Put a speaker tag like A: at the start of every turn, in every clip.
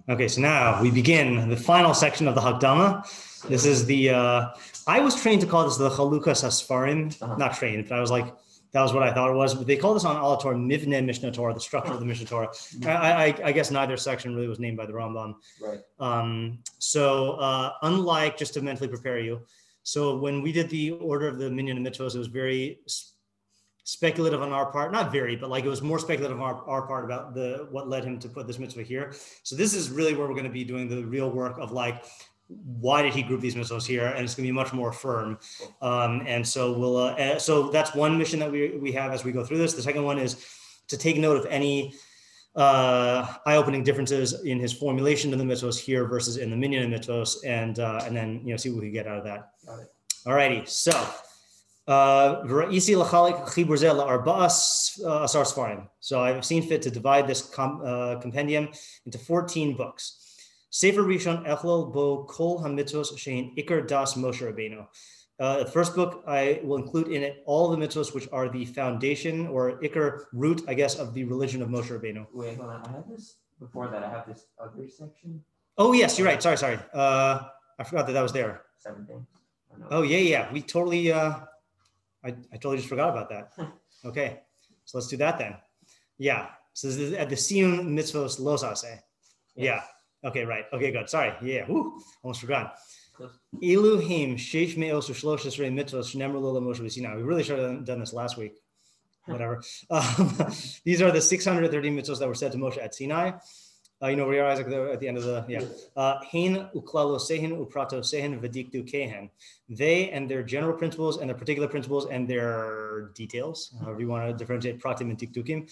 A: Okay, so now we begin the final section of the Hakdama. This is the, I was trained to call this the Chalukas Asfarim, not trained, but I was like, that was what I thought it was. But they call this on Allah Torah, Mivne Mishneh Torah, the structure of the Mishneh Torah. I guess neither section really was named by the Rambam.
B: Right.
A: So unlike, just to mentally prepare you, so when we did the order of the Minyan Mitvos, it was very speculative on our part, not very, but like it was more speculative on our part about what led him to put this mitzvah here. So this is really where we're going to be doing the real work of like, why did he group these mitzvahs here? And it's going to be much more firm. And so we'll, so that's one mission that we have as we go through this. The second one is to take note of any eye-opening differences in his formulation of the mitzvahs here versus in the Minyan Mitvos, and then see what we can get out of that. All righty, so so I've seen fit to divide this compendium into 14 books. Sefer Rishon Echlol Bo Kol HaMitzvos Shein Iker Das Moshe Rabbeinu. The first book, I will include in it all the mitzvahs which are the foundation or Iker root, I guess, of the religion of Moshe Rabbeinu.
B: Wait, hold on. I have this, before that, I have this other section.
A: Oh, yes, you're right. Sorry. I forgot that was there.
B: 7 things.
A: Oh, yeah. We totally, I totally just forgot about that. Okay, so let's do that then. Yeah, so this is at the Siyum Mitzvos Lo Taaseh. Yeah. Okay, right. Okay, good. Sorry. Yeah. Woo, almost forgot. Elohim sheish me'os u'shlosh esrei mitzvos shnemru lo Moshe b'Sinai. We really should have done this last week. Whatever. These are the 630 mitzvos that were said to Moshe at Sinai. Where you are, Isaac, at the end of the, Hein uklalo sehen uprato sehen v'dikdu kehen. They and their general principles and their particular principles and their details, however you want to differentiate pratim and dikdukim.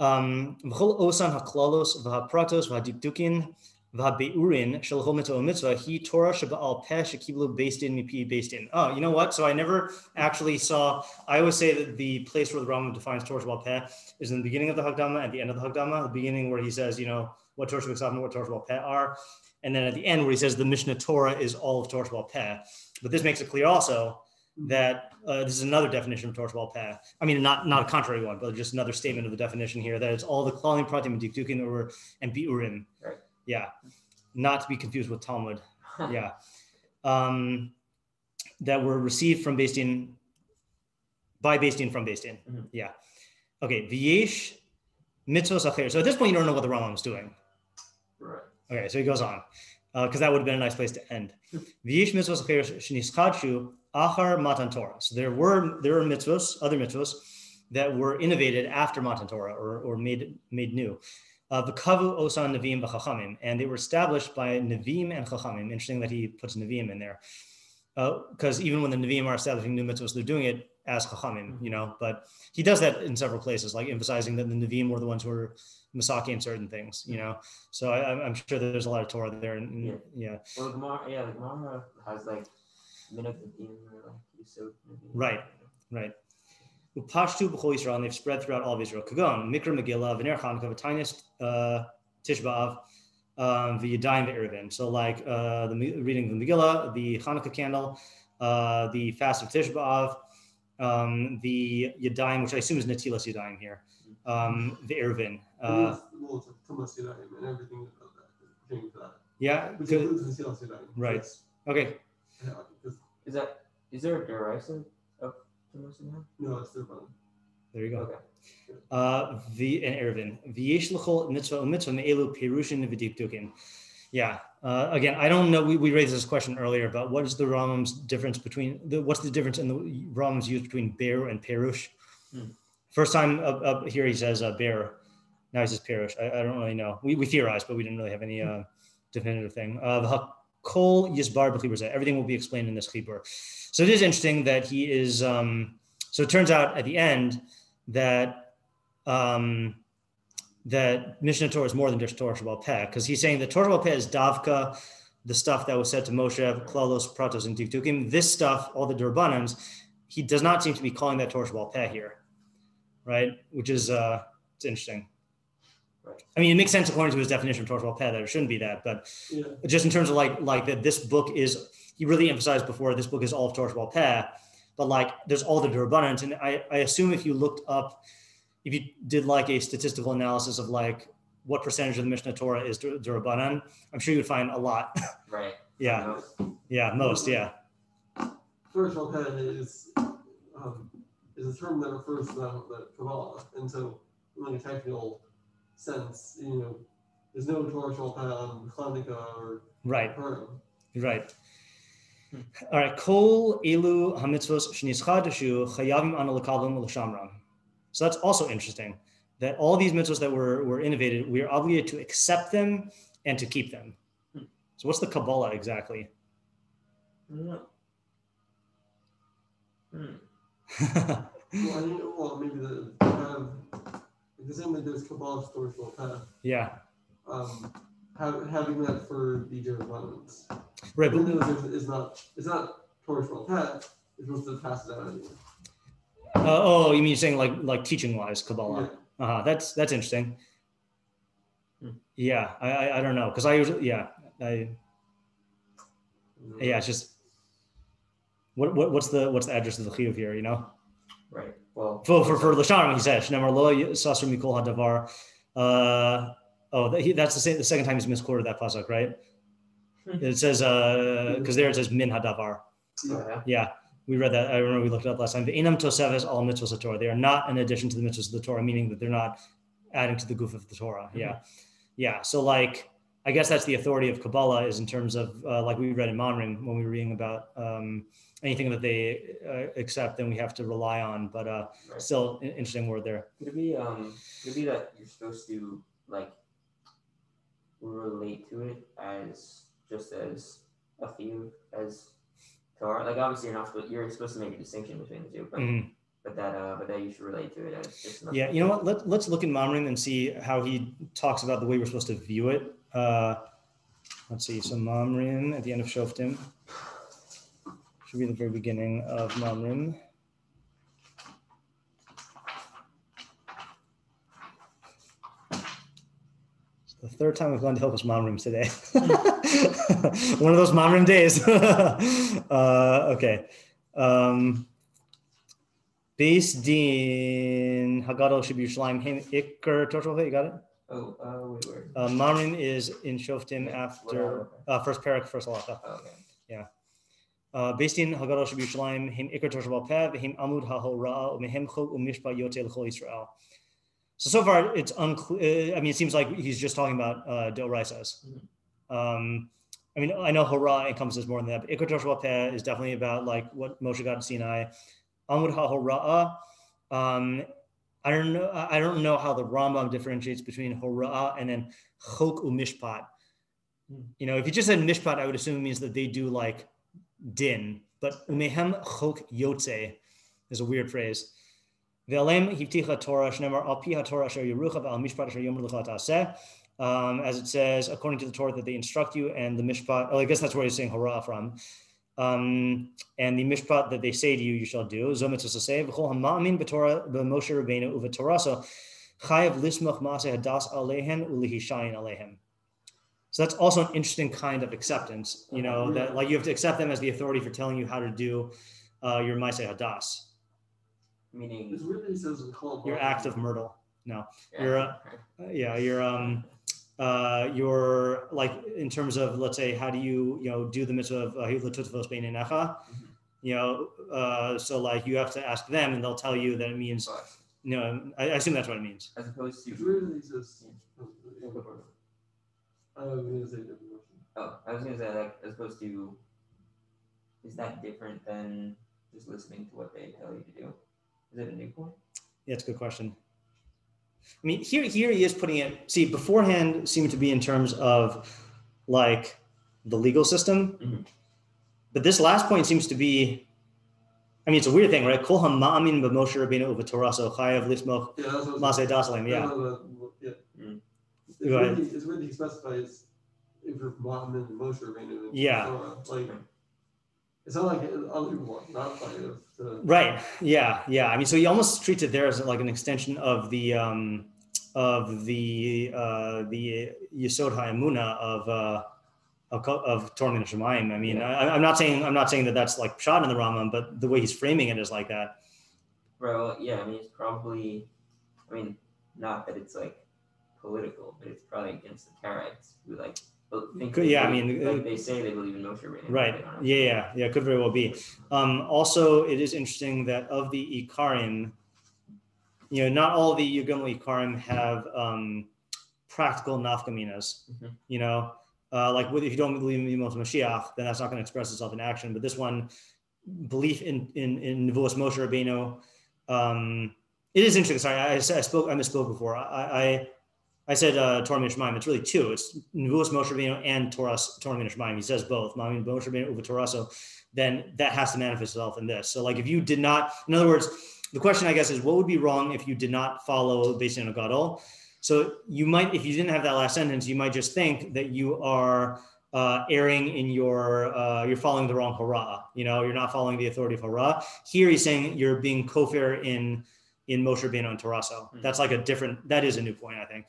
A: V'chol osan haklalos v'hapratos v'hadikdukin v'habeurin shel chol mitzvah hi Torah sheba'al peh shekiblu based in mipi based in. Oh, you know what? So I never actually saw. I always say that the place where the Rambam defines Torah sheba'al peh is in the beginning of the Hakdama and the end of the Hakdama. The beginning where he says, what Torah sheba'al and what Torah sheba'al peh are, and then at the end where he says the Mishneh Torah is all of Torah sheba'al peh. But this makes it clear also that this is another definition of Torah sheba'al peh. I mean, not a contrary one, but just another statement of the definition here that it's all the klalim, pratim, and dikdukim and biurim.
B: Right.
A: Yeah, not to be confused with Talmud. Yeah, that were received from Beis Din, by Beis Din from Beis Din. Mm-hmm. Yeah. Okay. V'yesh mitzvos acher. So at this point, you don't know what the Rambam is doing.
B: Right.
A: Okay, so he goes on because that would have been a nice place to end. V'yesh mitzvos acher sheniskadshu achar matan Torah. So there are mitzvos, other mitzvos that were innovated after matan Torah or made new. V'kavu osan neviim v'chachamim, and they were established by neviim and chachamim. Interesting that he puts neviim in there, because even when the neviim are establishing new mitzvahs, they're doing it as chachamim, But he does that in several places, like emphasizing that the neviim were the ones who were misaki in certain things, So I'm sure that there's a lot of Torah there, and yeah.
B: Well, the Gemara has like minhag neviim, yisod neviim.
A: Right. Upashtu b'chol Yisrael, and they've spread throughout all of Israel. Kagon, Mikra Megillah, V'ner Chanukah, V'tainis Tish B'av, V'yadayim V'erevin. So like the reading of the Megillah, the Chanukah candle, the fast of Tish B'av, the Yadayim, which I assume is Natilas Yadayim here, V'erevin. Yeah. Right. Okay.
B: Is there a derisive?
C: No, it's still fun.
A: There you go.
B: Okay.
A: And Erevin. V'yesh l'chol mitzvah me'elu perushin v'dikdukin. Yeah. Again, I don't know. We raised this question earlier, but what is the Rambam's difference what's the difference in the Rambam's use between beru and perush? First time up here he says beru. Now he says perush. I don't really know. We theorized, but we didn't really have any definitive thing. Kol yisbar b'chibur zeh. Everything will be explained in this chibur. So it is interesting that he is. So it turns out at the end that that Mishneh Torah is more than just Torah sheba'al peh, because he's saying that Torah sheba'al peh is davka, the stuff that was said to Moshe, klalos, pratos, and dikdukim. This stuff, all the durbanans, he does not seem to be calling that Torah sheba'al peh here, right? Which is it's interesting. I mean, it makes sense according to his definition of Torah sheba'al peh that it shouldn't be that, but just in terms of like that this book is, he really emphasized before, this book is all of Torah sheba'al peh, but like there's all the durbanans, and I assume if you looked up, if you did like a statistical analysis of like what percentage of the Mishneh Torah is D'Rabbanan, I'm sure you'd find a lot.
B: Right.
A: Yeah. Yeah, most, yeah.
C: Torah Pen is a term that refers to the Kabbalah, and so in like a technical sense, there's no Torah Pen, Chalukas, or
A: Right.
C: Purim.
A: Right. All right. Kol elu hamitzvos shenischadashu chayavim ana l'kavim l'shamram. So that's also interesting. That all these mitzvos that were innovated, we are obligated to accept them and to keep them. So what's the Kabbalah exactly?
C: Well, maybe the same way there's Kabbalah Torah path.
A: Yeah.
C: Having that for the Jerusalem.
A: Right.
C: Even though it's not Torah path, it's supposed to pass it out anyway.
A: Oh, you mean saying like teaching wise Kabbalah?
C: Yeah.
A: That's interesting. Yeah, I don't know because I usually it's just what's the address of the chiyuv here?
B: Right. Well,
A: for Lashon he says Shnemar lo sasur mikol hadavar. That's the second time he's misquoted that pasuk, right? It says because there it says min hadavar. Yeah. We read that. I remember we looked it up last time. The inam toseves all mitzvos of Torah. They are not an addition to the mitzvos of the Torah, meaning that they're not adding to the goof of the Torah. Yeah, yeah. So I guess that's the authority of Kabbalah is in terms of like we read in Mamrim when we were reading about anything that they accept, then we have to rely on. But right. Still, an interesting word there.
B: Could it be that you're supposed to relate to it as just as a theme as Torah, obviously you're supposed to make a distinction between the two, but that you should relate to it as just another.
A: Yeah, you know what? Let's look in Mamrim and see how he talks about the way we're supposed to view it. Let's see. So Mamrim at the end of Shoftim should be the very beginning of Mamrim. The third time we've gone to Hilchos Mamrim today. One of those Mamrim days. Okay. Beis Din Hagadol should be Yerushalayim Hem Iker Torah. You got it?
B: Wait, where?
A: Mamrim is in Shoftim after first parak, first halacha.
B: Okay.
A: Yeah. Beis Din Hagadol should be Yerushalayim Hem Iker Torah Pev Hem Amud HaHorah Mehem Chok Umishpat Yote L'Chol Yisrael. So far, it's unclear. I mean, it seems like he's just talking about Deoraisas. I mean, I know Horah encompasses more than that, but Ikar Torah Peh is definitely about what Moshe got in Sinai. Amud HaHorah. I don't know how the Rambam differentiates between Horah and then Chok Umishpat. If you just said Mishpat, I would assume it means that they do din, but Umehem Chok Yotze is a weird phrase. As it says, according to the Torah, that they instruct you, and the mishpat. I guess that's where he's saying hurrah from. And the mishpat that they say to you, you shall do. So that's also an interesting kind of acceptance. That you have to accept them as the authority for telling you how to do your Maaseh Hadas.
B: Meaning
C: it's weird that he says
A: your act of myrtle. No,
B: yeah.
A: you're in terms of, let's say, how do you do the mitzvah of Hilatutvos Bein Einecha? So you have to ask them, and they'll tell you that it means. I assume that's what it means.
B: As opposed to.
C: It's weird that he says. I was going to say different.
B: I was going to say as opposed to. Is that different than just listening to what they tell you to do? Is it a new point?
A: Yeah, it's a good question. I mean, here he is putting it. See, beforehand seemed to be in terms of the legal system, but this last point seems to be. I mean, it's a weird thing, right? Kol hama'amin b'Moshe Rabbeinu u'v'Torah so chayav lismoch Maaseh Dasalim. Yeah. Go ahead.
C: It's weird he specifies if you're ma'amin Moshe Rabbeinu.
A: Yeah.
C: It's not like other people are not
A: right. Yeah. I mean, so he almost treats it there as an extension of the Yesod HaEmuna of Torah Min Hashemayim. I mean, I'm not saying that that's pshat in the Rambam, but the way he's framing it is like that.
B: Right. Well, yeah. I mean, it's probably. I mean, not that it's political, but it's probably against the Karaites who like think they say they believe in Moshe Rabbeinu.
A: Right. Yeah. Could very well be. Also, it is interesting that of the Ikarim, not all the Yugam Ikarim have practical nafkaminas. Like if you don't believe in Yemos Mashiach, then that's not going to express itself in action. But this one, belief in Nevuos Moshe Rabbeinu, it is interesting. Sorry, I misspoke before. I said Torah Minashmaim. It's really two. It's Nevuos Moshe Rabbeinu and Torah Minashmaim. He says both. Ma'amin Moshe Rabbeinu uva Torah. So then that has to manifest itself in this. So like if you did not, in other words, the question I guess is what would be wrong if you did not follow based on a gadol? So you might, if you didn't have that last sentence, you might just think that you are erring in you're following the wrong hora. You're not following the authority of hora. Here he's saying you're being kofir in Moshe Rabbeinu and Torah. So that's like that is a new point, I think.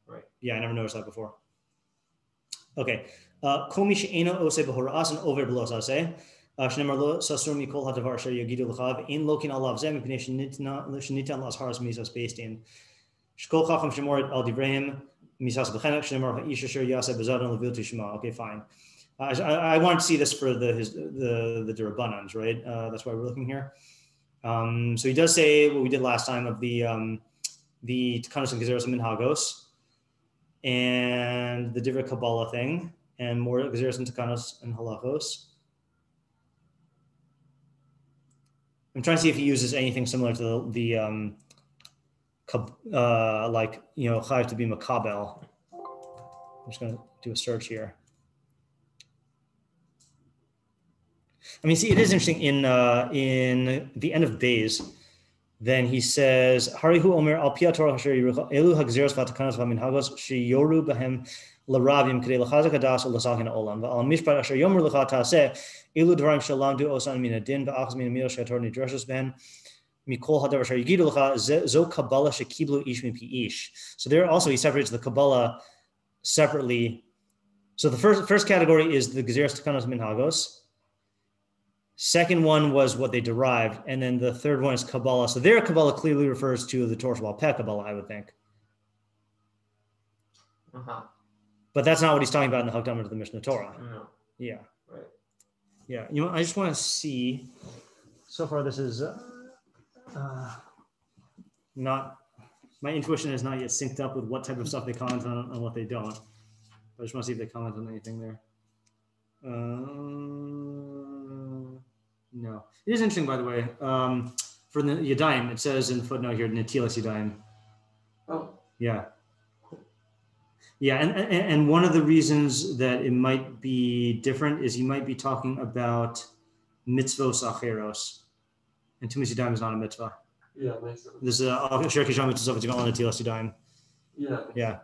B: Right.
A: Yeah, I never noticed that before. Okay. Komi she'eno ose b'hora'asan over b'lo taseh. Shneimar lo sasur mikol hadavar asher yagidu l'chav ein lokin alav zeh mipnei shenitan l'azharas mizas based in shkol chacham shemor al divrehim misas b'chenek shneimar ha'ish asher yaseh b'zadon levilti shema. Okay, fine. I want to see this for the Durabanans, right? That's why we're looking here. So he does say what we did last time of the Takanos and Gezeros and Minhagos and the Divrei Kabbalah thing and more Gezeros and Takanos and Halachos. I'm trying to see if he uses anything similar to the Chayav to be Makabel. I'm just going to do a search here. I mean, see, it is interesting in the end of Beis. Then he says, "Harihu Omer al Pia Torah Hasher Yerucha Elu Hagzeros Vatakanos VaMinhagos Sheyoru Behem LaRavim Kedei Lachazak Hadas U'Lasakin Olam VaAl Mishpat Asher Yomer Lecha Tעשה Elu Dvarim Shalamdu Osan Min Adin VaAchaz Min Amil Shetor Nidreshes Ben Mikol Hadavar Asher Yigidu Lecha Zo Kabbalah Shekiblu Ish Min Pi Ish." So there also he separates the Kabbalah separately. So the first category is the Gezeros Takanos Minhagos. Second one was what they derived, and then the third one is Kabbalah. So their Kabbalah clearly refers to the Torah Shabbat Peh Kabbalah, I would think. But that's not what he's talking about in the Hakdama to the Mishneh Torah.
B: No.
A: Yeah.
B: Right.
A: Yeah. I just want to see. So far, this is not. My intuition is not yet synced up with what type of stuff they comment on and what they don't. I just want to see if they comment on anything there. No. It is interesting, by the way. For the Yadayim, it says in the footnote here, Netilas Yadayim.
C: Oh.
A: Yeah. Yeah, and one of the reasons that it might be different is you might be talking about Mitzvos Acheros. And Tumis Yadayim is not a mitzvah.
C: Yeah, makes sense.
A: This is Asher Kisham Mitzvos of Netilas Yadayim.
C: Yeah.
A: Yeah.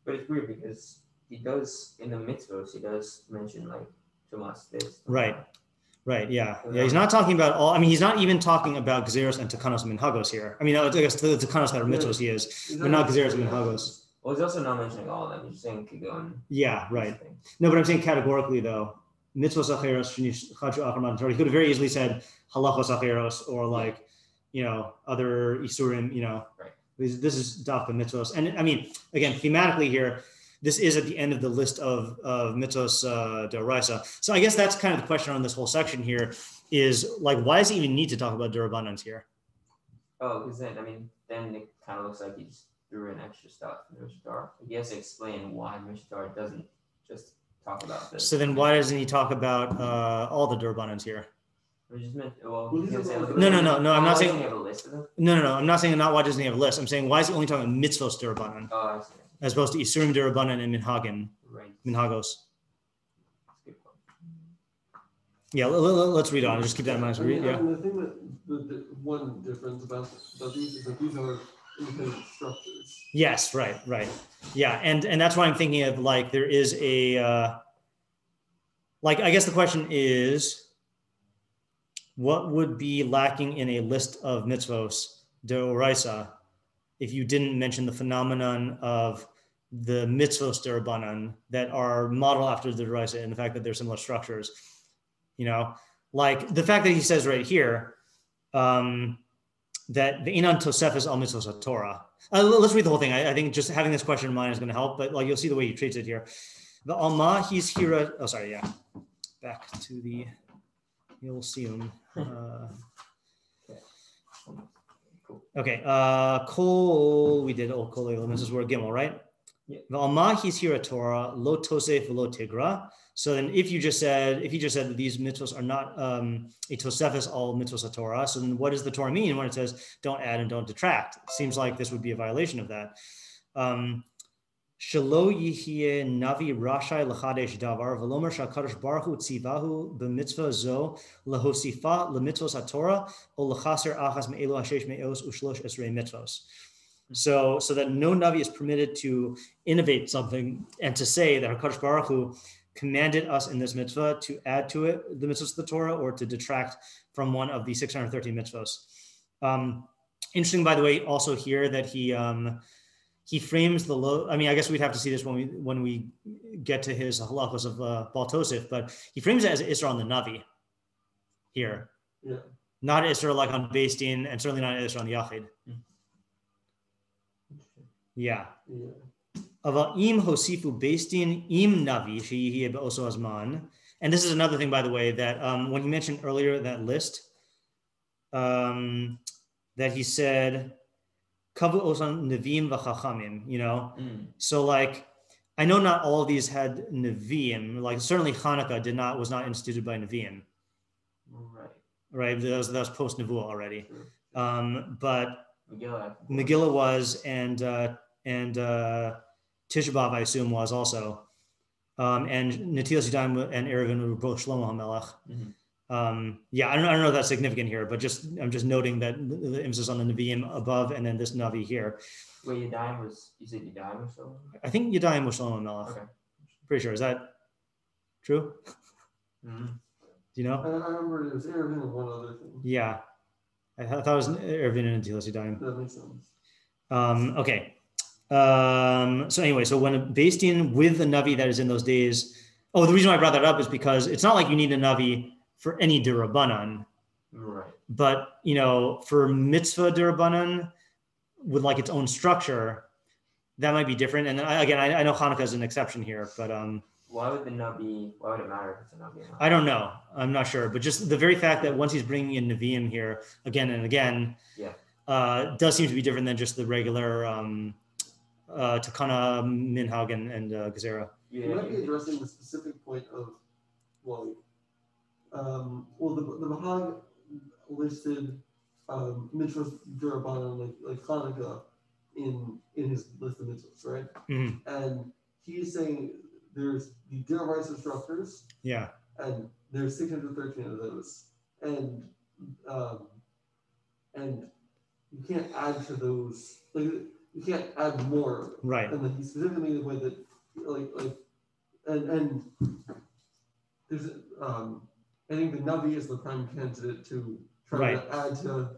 B: But it's weird because he does, in the Mitzvos, he does mention like Tumas this.
A: Right, yeah. He's not talking about all. I mean, he's not even talking about Gezeros and Takanos and Minhagos here. I mean, I guess the Takanos that are Mitzvos he is, but not Gezeros and Minhagos.
B: Well, he's also not mentioning all of them. He's saying Kigon.
A: Yeah, right. No, but I'm saying categorically though, Mitzvos Acheros, he could have very easily said Halachos Acheros or like, other Isurim,
B: Right.
A: This is Dafka Mitzvos. And I mean, again, thematically here, this is at the end of the list of Mitzvos D'Oraisa. So I guess that's kind of the question on this whole section here is like, why does he even need to talk about D'Rabbanans here?
B: Oh, because then it kind of looks like he just threw in extra stuff in the Mishneh Torah. He has to explain why Mishneh Torah doesn't just talk about this.
A: So then why doesn't he talk about all the D'Rabbanans here?
B: We just meant, no,
A: I'm not saying.
B: He have a list of them?
A: No, I'm not saying not why doesn't he have a list. I'm saying why is he only talking about Mitzvos D'Rabbanan?
B: Oh, I see.
A: As opposed to Isurim D'Rabbanan and Minhagin.
B: Right.
A: Minhagos.
B: That's a good point.
A: Yeah, let's read on. Just keep that in mind.
C: The thing that the one difference about these is that these are independent structures.
A: Yes, right. Yeah, and that's why I'm thinking of like there is a like I guess the question is what would be lacking in a list of mitzvos d'oraisa if you didn't mention the phenomenon of the mitzvos d'Rabbanan that are modeled after the d'oraisa and the fact that they're similar structures, like the fact that he says right here, that the Inan Tosefes al Mitzvos Torah. Let's read the whole thing. I think just having this question in mind is going to help, but like you'll see the way he treats it here. The Alma he's here. Oh, sorry, yeah. Back to the old Siyum. Okay. Kol we did old Kol. This is word Gimel, right?
B: Yeah.
A: The Alma he's here at Torah lo Tosef lo Tigra. So then, if he just said that these mitzvos are not a tosefes all mitzvos Torah, so then what does the Torah mean when it says don't add and don't detract? It seems like this would be a violation of that. Shelo yihye navi rashai lechadesh davar v'lomer shakadosh baruch hu tzivahu b'mitzvah zo lehosifa lemitzvos Torah o lechaser achas me'elu hashesh me'os ushlosh esrei mitzvos. So that no navi is permitted to innovate something and to say that HaKadosh Baruch Hu commanded us in this mitzvah to add to it the mitzvahs of the Torah or to detract from one of the 613 mitzvahs. Interesting, by the way, also here that he frames the low. I mean, I guess we'd have to see this when we get to his halachos of Baal Tosef, but he frames it as Isra on the Navi here.
C: Yeah.
A: Not Isra like on Beis Din, and certainly not Isra on the Yachid. Yeah. Im hosifu Beis Din im Navi sheyihi be'oso azman. And this is another thing, by the way, that when he mentioned earlier that list, that he said, Kavu osan Nevi'im v'chachamim, So like, I know not all of these had Nevi'im, like certainly Hanukkah was not instituted by Nevi'im. Right? That was post-Nevuah already. But Megillah was, and Tisha B'Av, I assume, was also. And Netilas Yadayim and Eruvin were both Shlomo HaMelech. I don't know if that's significant here, but I'm just noting that the emphasis on the Nevi'im above and then this Navi here.
B: Wait, you said Yadayim was Shlomo?
A: I think Yadayim was Shlomo HaMelech. Okay. Pretty sure. Is that true? Do you know?
C: I remember it was Eruvin and one other thing.
A: Yeah. I thought it was Eruvin and Netilas Yadayim.
C: That makes sense.
A: Okay. So anyway, so when a Beis Din with the Navi that is in those days, the reason why I brought that up is because it's not like you need a Navi for any D'Rabbanan.
B: Right.
A: But, for mitzvah D'Rabbanan with like its own structure, that might be different. And then I know Hanukkah is an exception here, but
B: why would it matter if it's a Navi or not?
A: I don't know. I'm not sure. But just the very fact that once he's bringing in Nevi'im here again and again, does seem to be different than just the regular Takana, Minhag, and Gezerah.
C: You might be addressing the specific point of, the Minhag listed mitzvos D'Rabbanan like Hanukkah in his list of mitzvos, right?
A: Mm-hmm.
C: And he's saying there's the D'Oraisa structures, and there's 613 of those, and you can't add to those, like you can't add more,
A: right?
C: And then he specifically made the point that and there's I think the Navi is the prime candidate to try to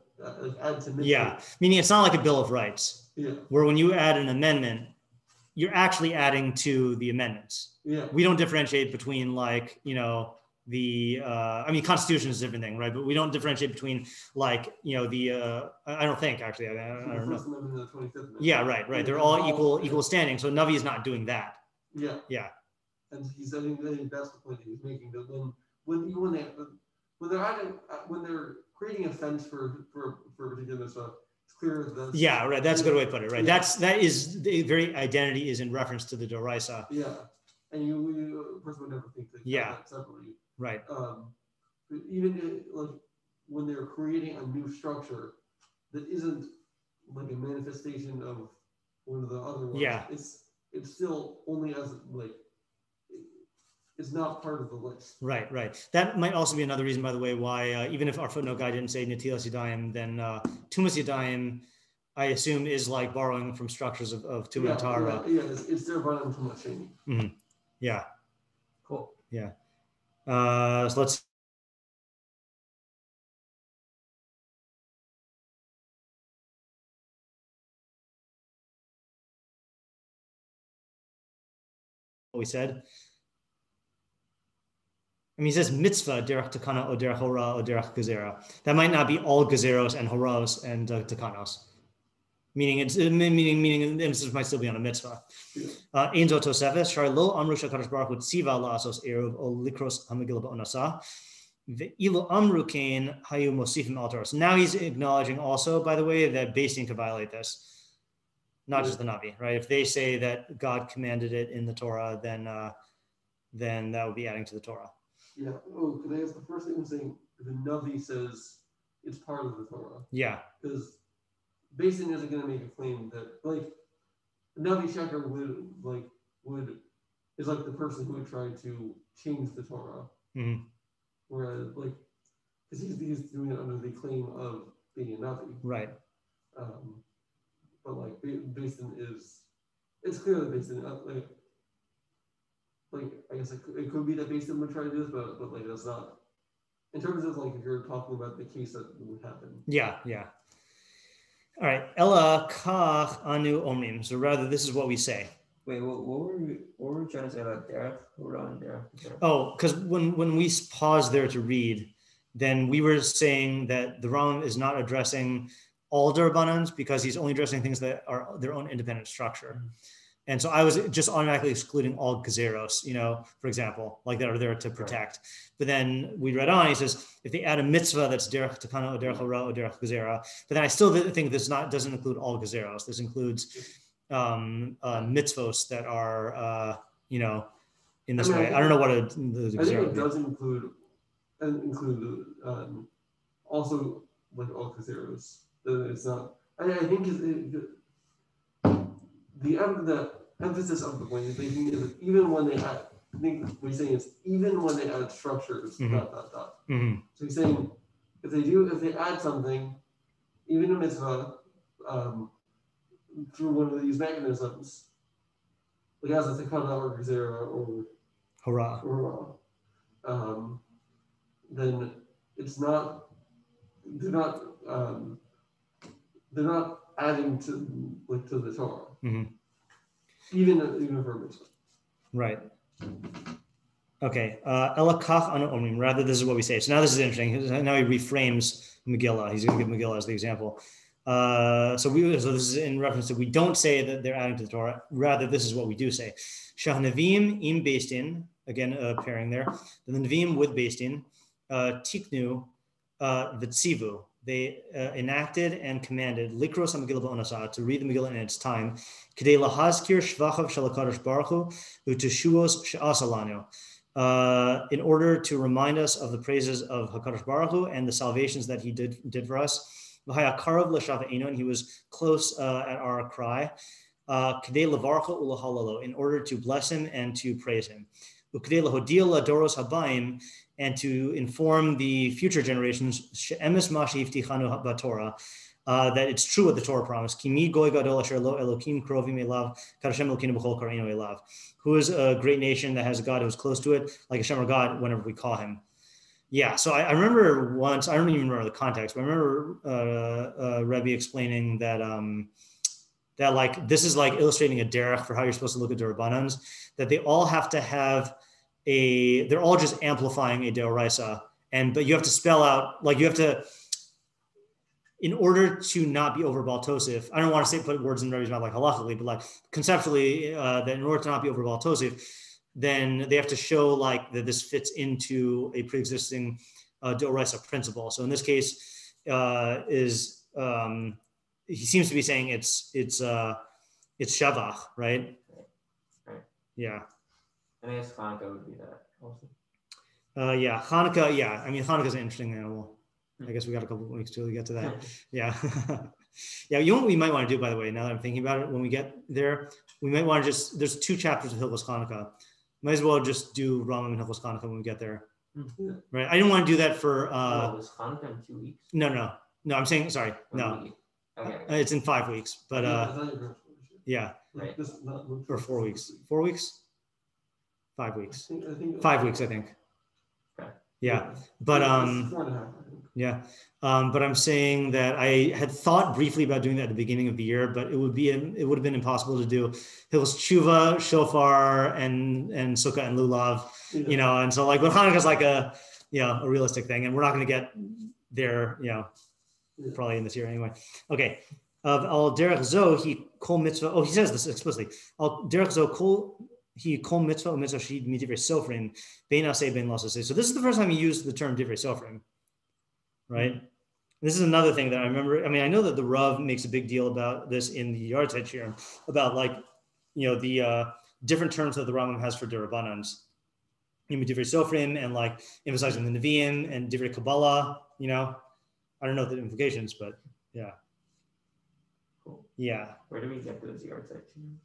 C: add to mitzvah.
A: Yeah, meaning it's not like a Bill of Rights.
C: Yeah.
A: Where when you add an amendment, you're actually adding to the amendments.
C: Yeah.
A: We don't differentiate between the Constitution is a different thing, right? But we don't differentiate between I don't think actually. I don't know.
C: First Amendment and the 25th Amendment.
A: Yeah, right. They're all equal standing. So Navi is not doing that.
C: Yeah.
A: Yeah.
C: And I think that's the point that he's making. That when they're creating a fence for a particular mitzvah, it's clear that.
A: Yeah, right. That's a good way to put it. Right. Yeah. That is the very identity is in reference to the D'Oraisa.
C: Yeah, and you of course would never think to that separately.
A: Right.
C: Even when they're creating a new structure that isn't like a manifestation of one of the other ones.
A: Yeah.
C: It's still only as it's not part of the list. Right.
A: That might also be another reason, by the way, why even if our footnote guy didn't say Netilas Yadayim, then Tumas Yadayim, I assume, is like borrowing from structures of Tumah Tara.
C: Yeah, it's their borrowing from Sheni.
A: Mm-hmm. Yeah.
B: Cool.
A: Yeah. So let's. What we said. I mean, he says mitzvah derech takana o derech hora o derech gezerah. That might not be all gezeros and horos and takanos. Meaning the emphasis might still be on a mitzvah. Ein zo tosefes shar lo amru shakadosh baruch hu tziva la'asos eruv o likros hamegillah ba'onasa ve'ilu amru kain hayu mosifim al Torah. So now he's acknowledging also, by the way, that Beis Din could violate this, not just the Navi, right? If they say that God commanded it in the Torah, then that would be adding to the Torah.
C: Yeah. Oh, could I ask the first thing? I'm saying the Navi says it's part of the Torah.
A: Yeah.
C: Because Beis Din isn't going to make a claim that, like, the Navi Sheker would is like the person who would try to change the Torah.
A: Mm-hmm.
C: Whereas, like, because he's doing it under the claim of being a Navi.
A: Right.
C: But like Beis Din it's clear that Beis Din like I guess it could be that Beis Din would try to do this, but like that's not in terms of like if you're talking about the case that would happen.
A: Yeah. All right. Ella kach anu omrim. So rather, this is what we say.
B: Wait, what were we trying to say about derech?
A: Oh, because when we pause there to read, then we were saying that the Rambam is not addressing all Durabanans because he's only addressing things that are their own independent structure. And so I was just automatically excluding all gezeros, for example, like that are there to protect. Right. But then we read on, he says, if they add a mitzvah that's derech takana o derech hora o derech gezerah, but then I still think this doesn't include all gezeros. This includes mitzvos that are, in this way. I don't know what the
C: I think it does include also like all gezeros. It's not. I think the emphasis of the point is making is that even when they add, I think we're saying it's even when they add structures, dot.
A: Mm-hmm.
C: So he's saying if they add something, even a mitzvah, through one of these mechanisms, like as a takana or gezerah or hora, then it's not. They're not adding to the Torah.
A: Mm-hmm.
C: Even for a mitzvah.
A: Right. Okay. Ela kach anu omrim. Rather, this is what we say. So now this is interesting. Now he reframes Megillah. He's going to give Megillah as the example. So this is in reference to we don't say that they're adding to the Torah. Rather, this is what we do say. Shahnavim im Beis Din. Again, pairing there. The Nevi'im with Beis Din. Tiknu v'tzivu. They enacted and commanded likros ha-megillah ba'onasa, to read the Megillah in its time, k'dei lahazkir shvachav shel HaKadosh Baruch Hu u'teshuos she'asa lanu, in order to remind us of the praises of HaKadosh Baruch Hu and the salvations that he did for us. V'haya karov l'shava'enu, and he was close at our cry, k'dei levarcha u'lahalalo, in order to bless him and to praise him. U'k'dei lahodia ladoros habayim, and to inform the future generations she'emes ma she'ivtichanu b'Torah, that it's true what the Torah promised. Kimi goy gadol asher lo elokim krovim elav kadashem elokinu b'chol kareinu elav. Who is a great nation that has a God who is close to it, like Hashem our God, whenever we call him. Yeah, so I remember once, I don't even remember the context, but I remember Rebbe explaining that that like this is like illustrating a derech for how you're supposed to look at the Rabbanans, that they all have to have they're all just amplifying a deoraisa, but you have to spell out, like you have to, in order to not be over Baal Tosif, I don't want to put words in Rebbe's mouth like halachically, but like conceptually, that in order to not be over Baal Tosif, then they have to show like that this fits into a pre-existing deoraisa principle. So in this case, he seems to be saying it's shavach, right?
B: Right.
A: Yeah.
B: And I guess Hanukkah would be that also.
A: Yeah, Hanukkah. Yeah, I mean Hanukkah is an interesting animal. I guess we got a couple of weeks till we get to that. Yeah, yeah. You know what we might want to do, by the way, now that I'm thinking about it, when we get there, we might want to there's 2 chapters of Hilchos Hanukkah. Might as well just do Rambam and Hilchos Hanukkah when we get there.
C: Yeah.
A: Right? I didn't want to do that for.
B: Was Hanukkah in 2 weeks?
A: No. I'm saying sorry. No,
B: okay.
A: It's in 5 weeks, but yeah,
B: right.
A: Or 4 weeks. 4 weeks. 5 weeks.
C: I think
A: 5 weeks, I think.
B: Okay.
A: Yeah, but
C: 4.5. I think.
A: Yeah. But I'm saying that I had thought briefly about doing that at the beginning of the year, but it would have been impossible to do Hills Tshuva, Shofar, and Sukkah and Lulav, and so like, but Hanukkah is like a realistic thing, and we're not going to get there, probably in this year anyway. Okay. Al derech zo he kol mitzvah. Oh, he says this explicitly. Al derech zo kol he kol mitzvah mitzvah shid midivrei sofrim bein aseh bein los aseh. So this is the first time he used the term divrei sofrim, right? This is another thing that I remember. I mean, I know that the Rav makes a big deal about this in the Yard here, about like, the different terms that the Rambam has for Derabanans. Divrei Sofrim, and like emphasizing the Nevi'im and Divrei Kabbalah, I don't know the implications, but yeah.
B: Cool.
A: Yeah.
B: Where do we get those Yard sections?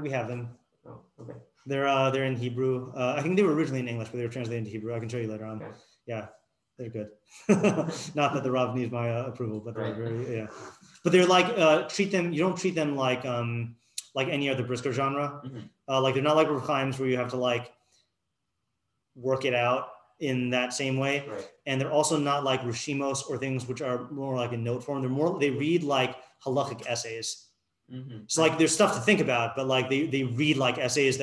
A: We have them.
B: Oh, okay.
A: They're in Hebrew. I think they were originally in English, but they were translated into Hebrew. I can show you later on.
B: Okay.
A: Yeah. They're good. Not that the Rav needs my approval, but they're very, But they're like, you don't treat them like any other Brisker genre.
B: Mm-hmm.
A: Like they're not like Rav Chaim's where you have to like work it out in that same way.
B: Right.
A: And they're also not like Rishimos or things which are more like in note form. They read like halachic essays.
B: Mm-hmm.
A: So like there's stuff to think about, but like they read like essays.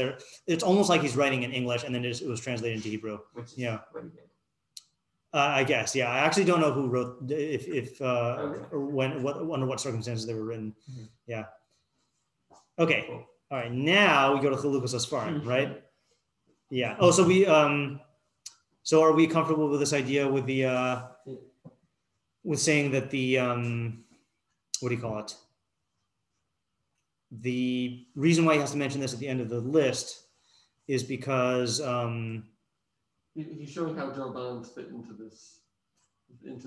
A: It's almost like he's writing in English and then it was translated into Hebrew.
B: Which is what he did.
A: I guess, yeah. I actually don't know who wrote, or when, under what circumstances they were written.
B: Mm-hmm.
A: Yeah. Okay.
B: Cool.
A: All right. Now we go to Chalukas asparim, right? Yeah. Oh, so so are we comfortable with this idea with the, with saying that the, what do you call it? The reason why he has to mention this at the end of the list is because,
C: he's showing how Derabanans fit into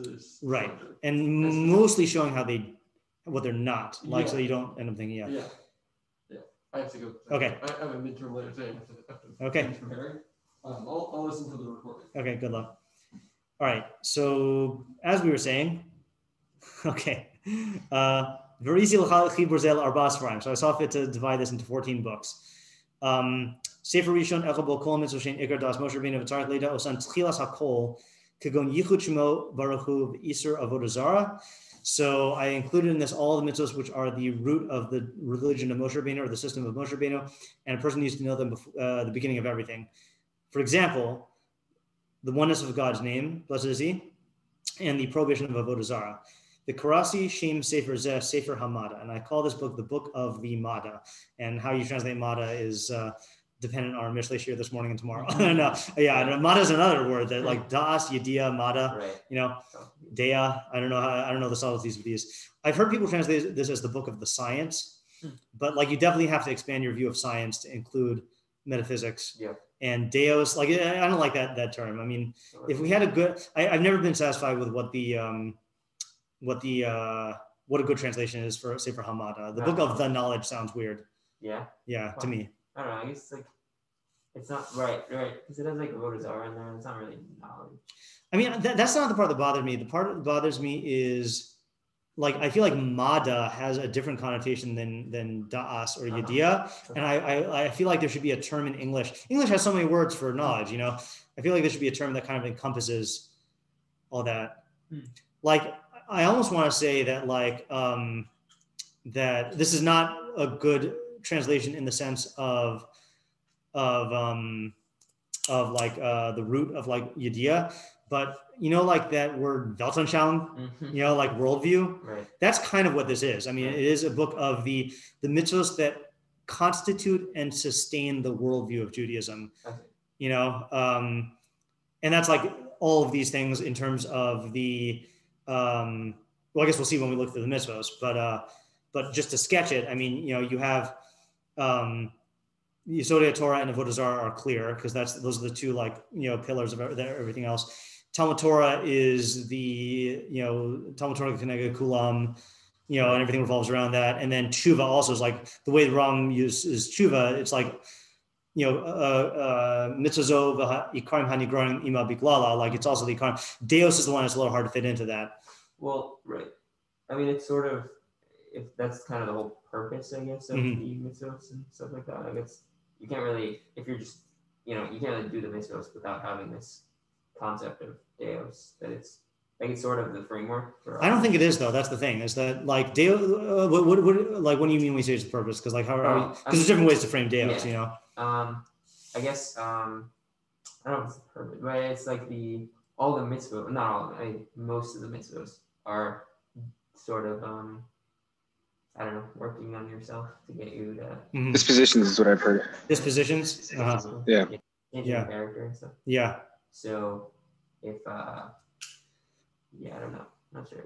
C: this
A: right,
C: structure.
A: and mostly showing what they're not, like, so you don't end up thinking,
C: Yeah. I have to go.
A: Okay.
C: I have a midterm later today. I have to
A: Okay.
C: finish preparing. I'll listen to the recording.
A: Okay, good luck. All right, so as we were saying, okay, so I saw fit to divide this into 14 books. Sefer Rishon Echad Bo Kol Mitzvos Shein Ikar Das Moshe Rabbeinu V'Tzarech Leida Osan Tchilas HaKol Kegon Yichud Shemo Baruch Hu V'Isur Avodah Zarah. So I included in this all the mitzvos which are the root of the religion of Moshe Rabbeinu, or the system of Moshe Rabbeinu, and a person needs to know them before the beginning of everything. For example, the oneness of God's name, blessed is He, and the prohibition of Avodah Zarah. The Karasi Shem Sefer Zeh Sefer Hamada, and I call this book the book of the Mada. And how you translate Mada is dependent on our Mishlei Shir this morning and tomorrow. No, yeah, Mada is another word that like Das, Yedia, Mada, Dea. I don't know the subtleties of these. I've heard people translate this as the book of the science, but like you definitely have to expand your view of science to include metaphysics.
B: Yeah.
A: And Deos, like I don't like that term. I mean, if we had a good, I've never been satisfied with what a good translation is for, say, for Hamada. The book of the knowledge sounds weird.
B: Yeah.
A: Yeah, to me.
B: I don't know. I guess like it's not right, because it has like Avodah Zarah in there. And it's not really knowledge.
A: I mean, that's not the part that bothered me. The part that bothers me is like I feel like Mada has a different connotation than Da'as or Yediyah, and I feel like there should be a term in English. English has so many words for knowledge, I feel like there should be a term that kind of encompasses all that. Like I almost want to say that like that this is not a good translation in the sense of like the root of like Yediyah, but like that word Weltanschauung, like worldview.
B: Right.
A: That's kind of what this is. I mean, it is a book of the mitzvos that constitute and sustain the worldview of Judaism. Okay. And that's like all of these things in terms of the. Well, I guess we'll see when we look through the mitzvos, but just to sketch it, I mean, you have Yesodei Torah and Avodah Zarah are clear because those are the two like pillars of everything else. Talmud Torah is the Talmud Torah Keneged Kulam, and everything revolves around that. And then Tshuva also is like the way the Ram uses Tshuva. It's like Mitzazo v'Ikarim Hanigranim Ima Biklala. Like it's also the Ikarim. Deos is the one that's a little hard to fit into that.
B: Well, right. I mean, it's sort of if that's kind of the whole purpose, I guess, of the mitzvos and stuff like that. I guess you can't really, if you're just, you can't really do the mitzvos without having this concept of Deus, that it's like it's sort of the framework for.
A: I don't think it is though. That's the thing. Is that like Deus? What do you mean when you say it's the purpose? Because like how? Because there's different ways to frame Deus.
B: Yeah.
A: You know.
B: I guess I don't know if it's the purpose, but it's like all the mitzvot, not all of them. Most of the mitzvos are sort of I don't know, working on yourself to get you to.
D: Dispositions is what I've heard.
A: Dispositions.
D: Yeah.
B: Changing your character and stuff.
A: Yeah.
B: So if I don't know, not sure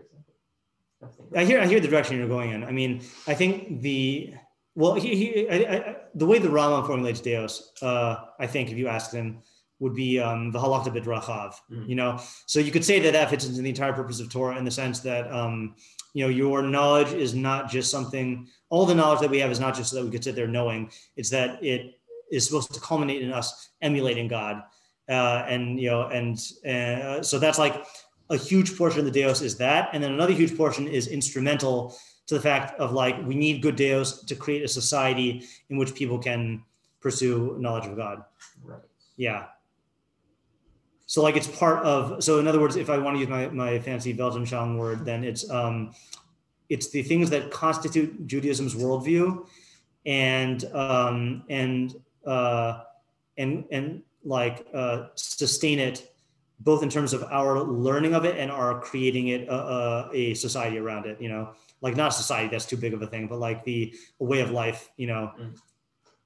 B: exactly.
A: I hear the direction you're going in. I mean, I think the way the Rambam formulates Deus, I think if you ask him, would be the halakha b'drachav. You know, so you could say that fits into the entire purpose of Torah in the sense that you know, your knowledge is not just something. All the knowledge that we have is not just so that we could sit there knowing. It's that it is supposed to culminate in us emulating God, and you know, and so that's like a huge portion of the Deus is that, and then another huge portion is instrumental to the fact of like we need good Deus to create a society in which people can pursue knowledge of God.
B: Right.
A: Yeah. So like it's part of, so in other words, if I want to use my fancy Weltanschauung word, then it's the things that constitute Judaism's worldview and sustain it both in terms of our learning of it and our creating it a society around it, you know, like not a society, that's too big of a thing, but like a way of life, you know.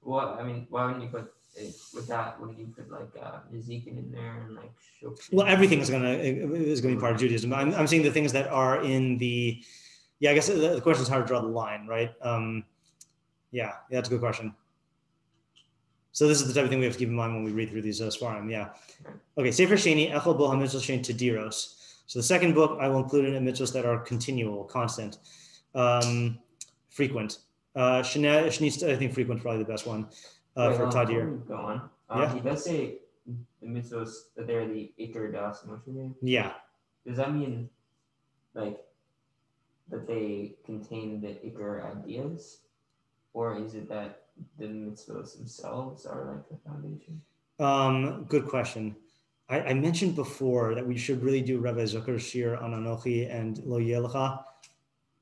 B: Well, I mean, why wouldn't you put with that? Wouldn't you put like Ezekiel in there and like show?
A: Well, everything is gonna be part of Judaism. I'm saying the things that are in the. Yeah, I guess the question is how to draw the line, right? Yeah, that's a good question. So this is the type of thing we have to keep in mind when we read through these Sfarim. Yeah. Okay. Sefer Sheni Echol Bo HaMitzvos Shein Tediros. So the second book I will include in mitzvos that are continual, constant, frequent. Sheni, I think frequent is probably the best one for Tadir.
B: Go on.
A: Yeah.
B: He does say the mitzvos that they're the Iker Das Moshe.
A: Yeah.
B: Does that mean like that they contain the Iker ideas, or is it that the mitzvos themselves are like the foundation?
A: Good question. I mentioned before that we should really do Rabbi Zucker's shir on Anochi and Lo Yelecha.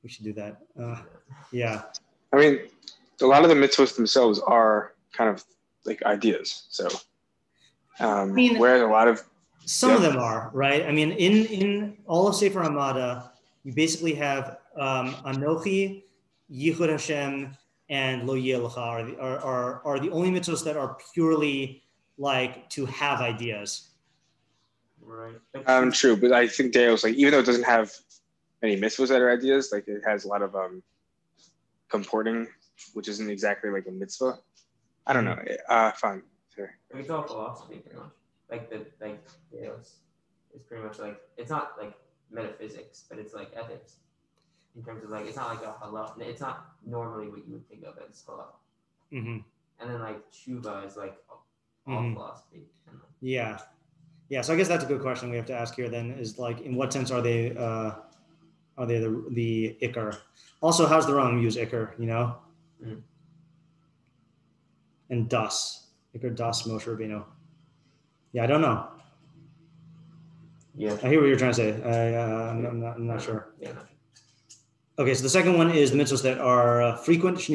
A: We should do that. Yeah.
D: I mean, a lot of the mitzvos themselves are kind of like ideas. So, whereas a lot of
A: some of them are, right? I mean, in all of Sefer Hamada, you basically have Anochi, Yichud Hashem, and Lo Yelecha are the only mitzvos that are purely like to have ideas.
B: Right.
D: True, but I think Deus, like even though it doesn't have many mitzvos that are ideas, like it has a lot of comporting, which isn't exactly like a mitzvah. I don't know. Fine. Sure.
B: It's all philosophy, pretty much. Like Deus is pretty much like it's not like metaphysics, but it's like ethics. In terms of like, it's not like a halal. It's not normally what you would think of as halal.
A: Mm-hmm.
B: And then like tshuva is like all philosophy.
A: Yeah. Yeah. So I guess that's a good question we have to ask here. Then is like, in what sense are they the Iker? Also, how's the Rambam use Iker? You know.
B: Mm-hmm.
A: And Das Iker Das Moshe Rabbeinu. Yeah, I don't know.
B: Yeah.
A: I hear what you're trying to say. I'm not sure.
B: Yeah.
A: Okay, so the second one is the mitzvahs that are frequent, that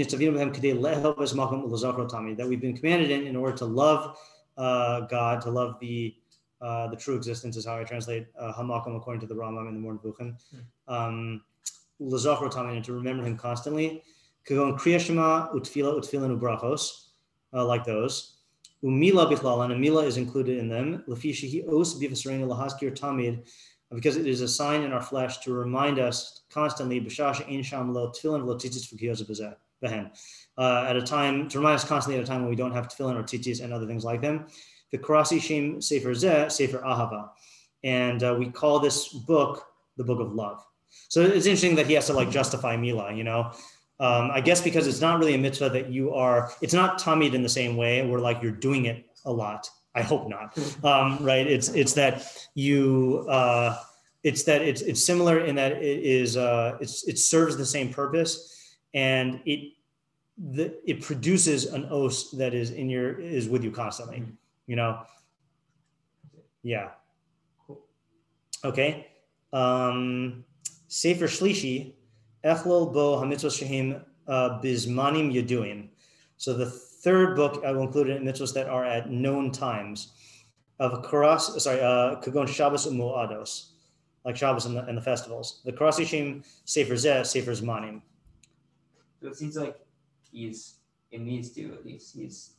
A: we've been commanded in order to love God, to love the true existence is how I translate Hamakom according to the Rambam in the Morning Buchan. And to remember him constantly. Kriya Shema, Utfila, Utfilan, Ubrachos, like those. Umila Bichlal, and a Mila is included in them. Lafishihi Os Bivasarena Lahaskir Tamid, because it is a sign in our flesh to remind us constantly, at a time, to remind us constantly at a time when we don't have tefillin or tzitzis and other things like them. The Karasi Shem Sefer Zeh, Sefer Ahava. And we call this book the book of love. So it's interesting that he has to like justify Mila, you know. I guess because it's not really a mitzvah that it's not tamid in the same way where like you're doing it a lot. I hope not. Right? It's that you. It's it's similar in that it serves the same purpose, and it produces an os that is with you constantly. You know. Yeah. Okay. Sefer Shlishi, Echlol Bo HaMitzvos Shehim Bizmanim Yaduim. So the third book I will include in mitzvos that are at known times of Kagon Shabbos Umu'ados, like Shabbos and the festivals. The Karas Yishim Sefer Zeh, Sefer Zmanim.
B: So it seems like he's, in these two at least, he's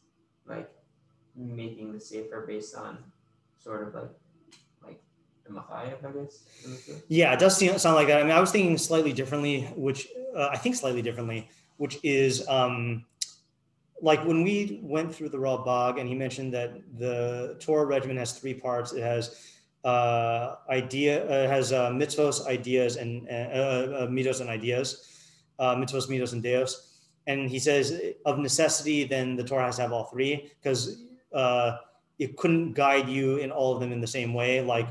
B: like making the Sefer based on sort of like the Machayev, I guess.
A: Yeah, it does sound like that. I mean, I was thinking slightly differently, which which is like when we went through the Rambam and he mentioned that the Torah regimen has three parts. It has mitzvos, ideas, and mitos and ideas, mitzvos, mitos, and deos. And he says of necessity, then the Torah has to have all three because it couldn't guide you in all of them in the same way. Like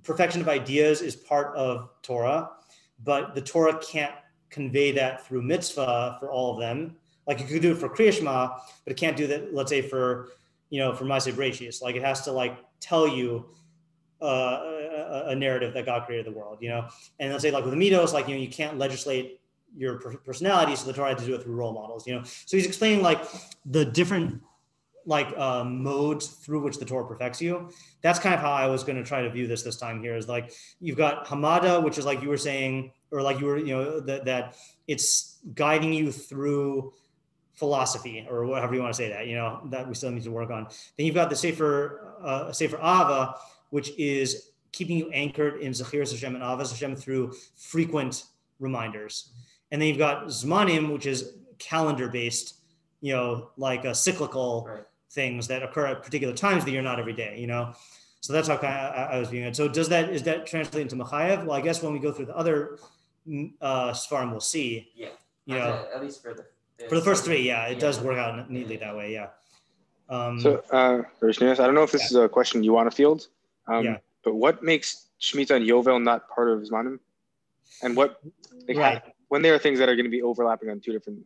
A: perfection of ideas is part of Torah, but the Torah can't convey that through mitzvah for all of them. Like you could do it for Kriya Shema, but it can't do that, let's say for Maaseh Bereshis. Like it has to like tell you a narrative that God created the world, And let's say like with the mitos, like, you can't legislate your personality. So the Torah had to do it through role models, So he's explaining like the different modes through which the Torah perfects you. That's kind of how I was going to try to view this time here is like, you've got Hamada, which is like you were saying, or like you were, that it's guiding you through philosophy or whatever you want to say that, that we still need to work on. Then you've got the Sefer Ava, which is keeping you anchored in Zechiras Hashem and Avas Hashem through frequent reminders. And then you've got Zmanim, which is calendar based, like a cyclical things that occur at particular times of the year, not every day, So that's how I was viewing it. So is that translating to Machayev? Well, I guess when we go through the other Sfarim, we'll see.
B: Yeah. At least for the
A: first three, it does work out neatly that way. Yeah.
D: I don't know if this is a question you want to field, but what makes Shemitah and Yovel not part of Zmanim? And what when there are things that are going to be overlapping on two different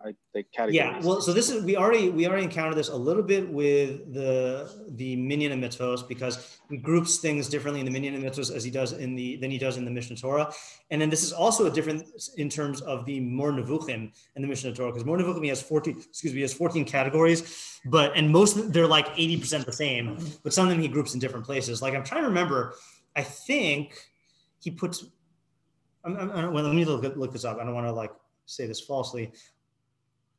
D: categories?
A: Yeah, well, so this is we already encountered this a little bit with the Minyan and Mitvos because he groups things differently in the Minyan and Mitvos than he does in the Mishneh Torah, and then this is also a difference in terms of the Mor Nevuchim in the Mishneh Torah because Mor Nevuchim has 14 categories, and most they're like 80% the same, but some of them he groups in different places. Like I'm trying to remember, I think he puts. Let me look this up. I don't want to say this falsely.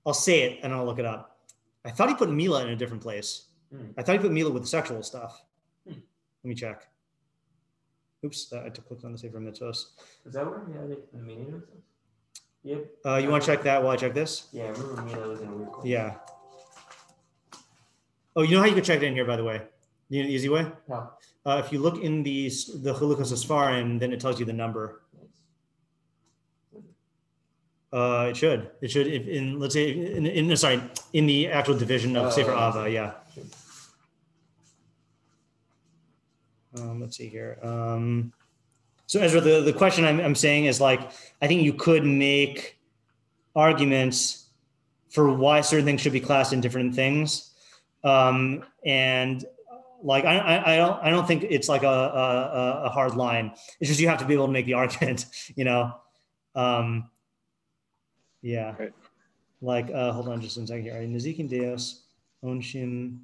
A: I'll say it and I'll look it up. I thought he put Mila in a different place. I thought he put Mila with the sexual stuff. Let me check. Oops, I clicked on the Sefer Mitzvos.
B: Is that where he had it in the Minyan Mitzvos?
A: Yep. You want to check that while I check this?
B: Yeah, I remember Mila was in a weird place.
A: Yeah. Oh, you know how you can check it in here, by the way? The easy way?
B: No.
A: If you look in the Chalukas Asfarim, then it tells you the number. It should in the actual division of Sefer Ava. Yeah. Let's see here. So Ezra, the question I'm saying is I think you could make arguments for why certain things should be classed in different things. And I don't think it's like a hard line. It's just you have to be able to make the argument, Yeah. Right. Hold on just one second here. Nezikin Deos, Onshim.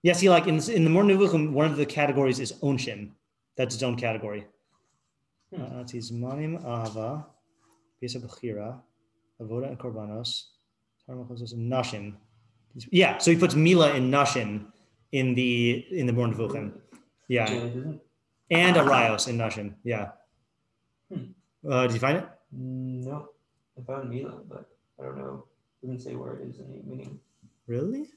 A: Yeah, see, in the Mor Nevuchim, one of the categories is Onshim. That's its own category. Let's see, Zmanim Ava, Besa Bechira, Avoda and Korbanos, Nashim. Yeah, so he puts Mila in Nashim in the Mor Nevuchim. Yeah. And Arayos in Nashim. Yeah. Did you find it?
B: No. I found Mila, but I don't know. It doesn't say where it is in the meaning.
A: Really?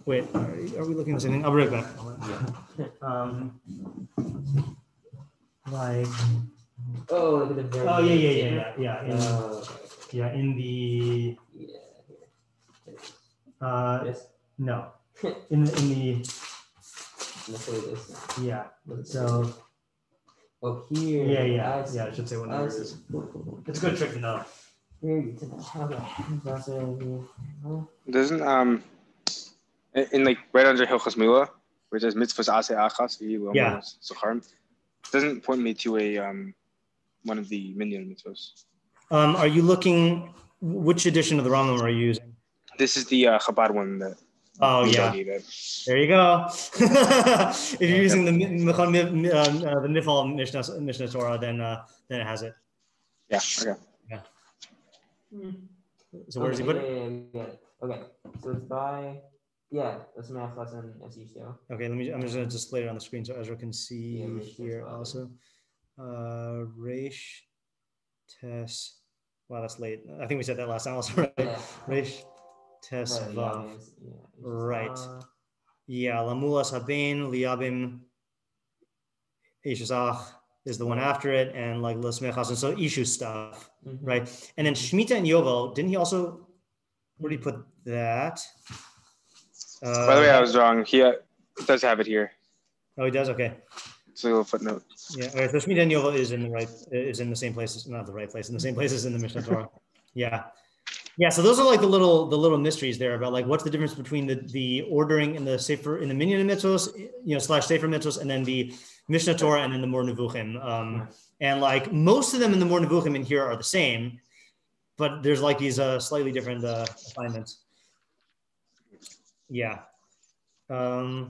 A: Wait, are we looking at the same thing? I'll be right back.
B: Oh, look at the very.
A: Yeah. In the.
B: Yes.
A: No. In the. Yeah. So.
B: Oh, here.
A: Yeah. I should say what number it is. It's a good trick to know.
D: Doesn't in right under Hilchos Mila, where it says Mitzvos Ase Achas
A: Yeah.
D: doesn't point me to a one of the Minyan Mitvos.
A: Are you looking? Which edition of the Rambam are you using?
D: This is the Chabad one that.
A: Oh yeah. There you go. If you're using the Nifal Mishneh Torah, then it has it.
D: Yeah. Okay.
A: Yeah. So where is he put it?
B: Okay. So it's by that's my math lesson as usual.
A: Okay, I'm just gonna display it on the screen so Ezra can see here also. Reish Tes. Wow, that's late. I think we said that last time also, right?
B: Yeah.
A: Reish Tes Vav. Right. Yeah, Lamulas Haben Liabim Ishazach is the one after it, and like Lasmechas, and so Ishu stuff, right? And then Shemitah and Yovel, didn't he also? Where did he put that?
D: By the way, I was wrong. He does have it here.
A: Oh, he does. Okay.
D: It's a little footnote.
A: Yeah. Okay. So Shemitah and Yovel is in the same place, not the right place, in the same place as in the Mishneh Torah. Yeah. Yeah. So those are like the little mysteries there about like what's the difference between the ordering in the Sefer in the Minyan Mitvos, / Sefer Mitzvos, and then the Mishneh Torah and then the more Nevuchim. And like most of them in the more Nevuchim in here are the same, but there's like these slightly different assignments. Yeah. Okay.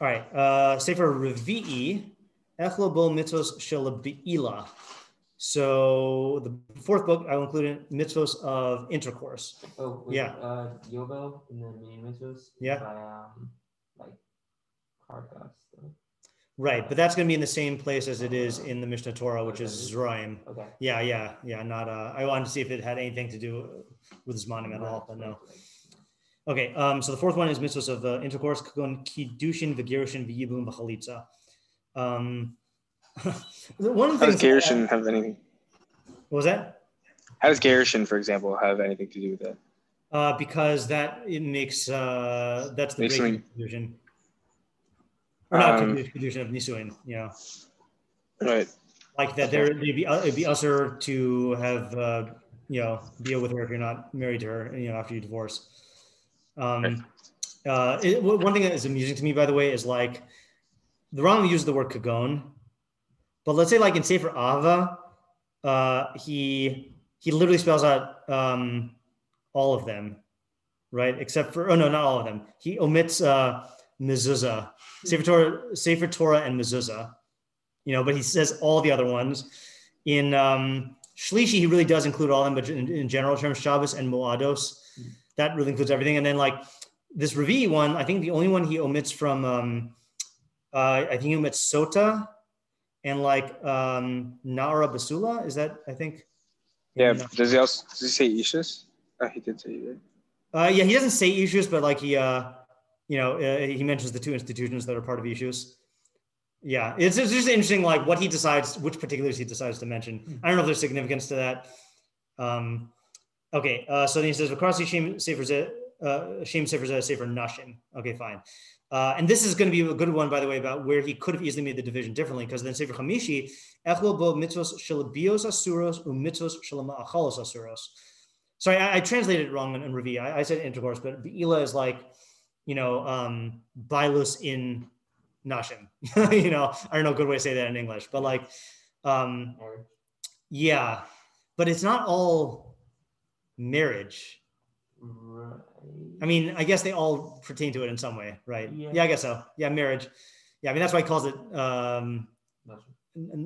A: All right. Sefer Revi'i, Echlo Bol Mitzvos Shel Be'ila. So the fourth book, I will include in Mitzvos of intercourse.
B: Oh, wait,
A: yeah.
B: Yovel in the Minyan Mitzvos.
A: Yeah.
B: By, like Chalukas.
A: Right, but that's going to be in the same place as it is in the Mishneh Torah, which is Zraim.
B: Okay.
A: Yeah. Not. I wanted to see if it had anything to do with Zmanim at all, but no. Okay. So the fourth one is Mitzvos of intercourse. Kagon Kiddushin v'Gerushin v'Yibum v'Chalitza. One of the
D: How
A: things.
D: Does Gerushin have anything?
A: What was that?
D: How does Gerushin, for example, have anything to do with that?
A: Because it makes that's the breaking Kiddushin. Or not Kiddushin of Nisuin,
D: Right.
A: Like that, it'd be usher to have deal with her if you're not married to her, after you divorce. One thing that is amusing to me, by the way, is like the Rambam uses the word kagon, but let's say like in Sefer Ahava, he literally spells out all of them, right? Except for not all of them. He omits mezuzah, Sefer Torah and mezuzah, but he says all the other ones. In Shlishi, he really does include all of them, but in general terms, Shabbos and Moados, that really includes everything. And then like this Revi one, I think the only one he omits from, I think he omits Sota and like Na'ara Basula. Is that, I think?
D: Yeah. Does he say Ishus? He did say it.
A: Yeah, he doesn't say issues, but like he mentions the two institutions that are part of issues. Yeah, it's just interesting, like what he decides, which particulars he decides to mention. I don't know if there's significance to that. Okay, so then he says, "V'karasi shem sefer sefer nashim." Okay, fine. And this is going to be a good one, by the way, about where he could have easily made the division differently, because then Sefer Chamishi, echlo bo mitzvos shel bios asuros u'mitzvos shel ma'achalos asuros. Sorry, I translated it wrong in Revi. I said intercourse, but Be'ila is like, bailus in nashim. I don't know a good way to say that in English, but like, yeah, but it's not all marriage.
B: Right.
A: I mean, I guess they all pertain to it in some way, right? Yeah, I guess so. Yeah, marriage. Yeah, I mean, that's why he calls it,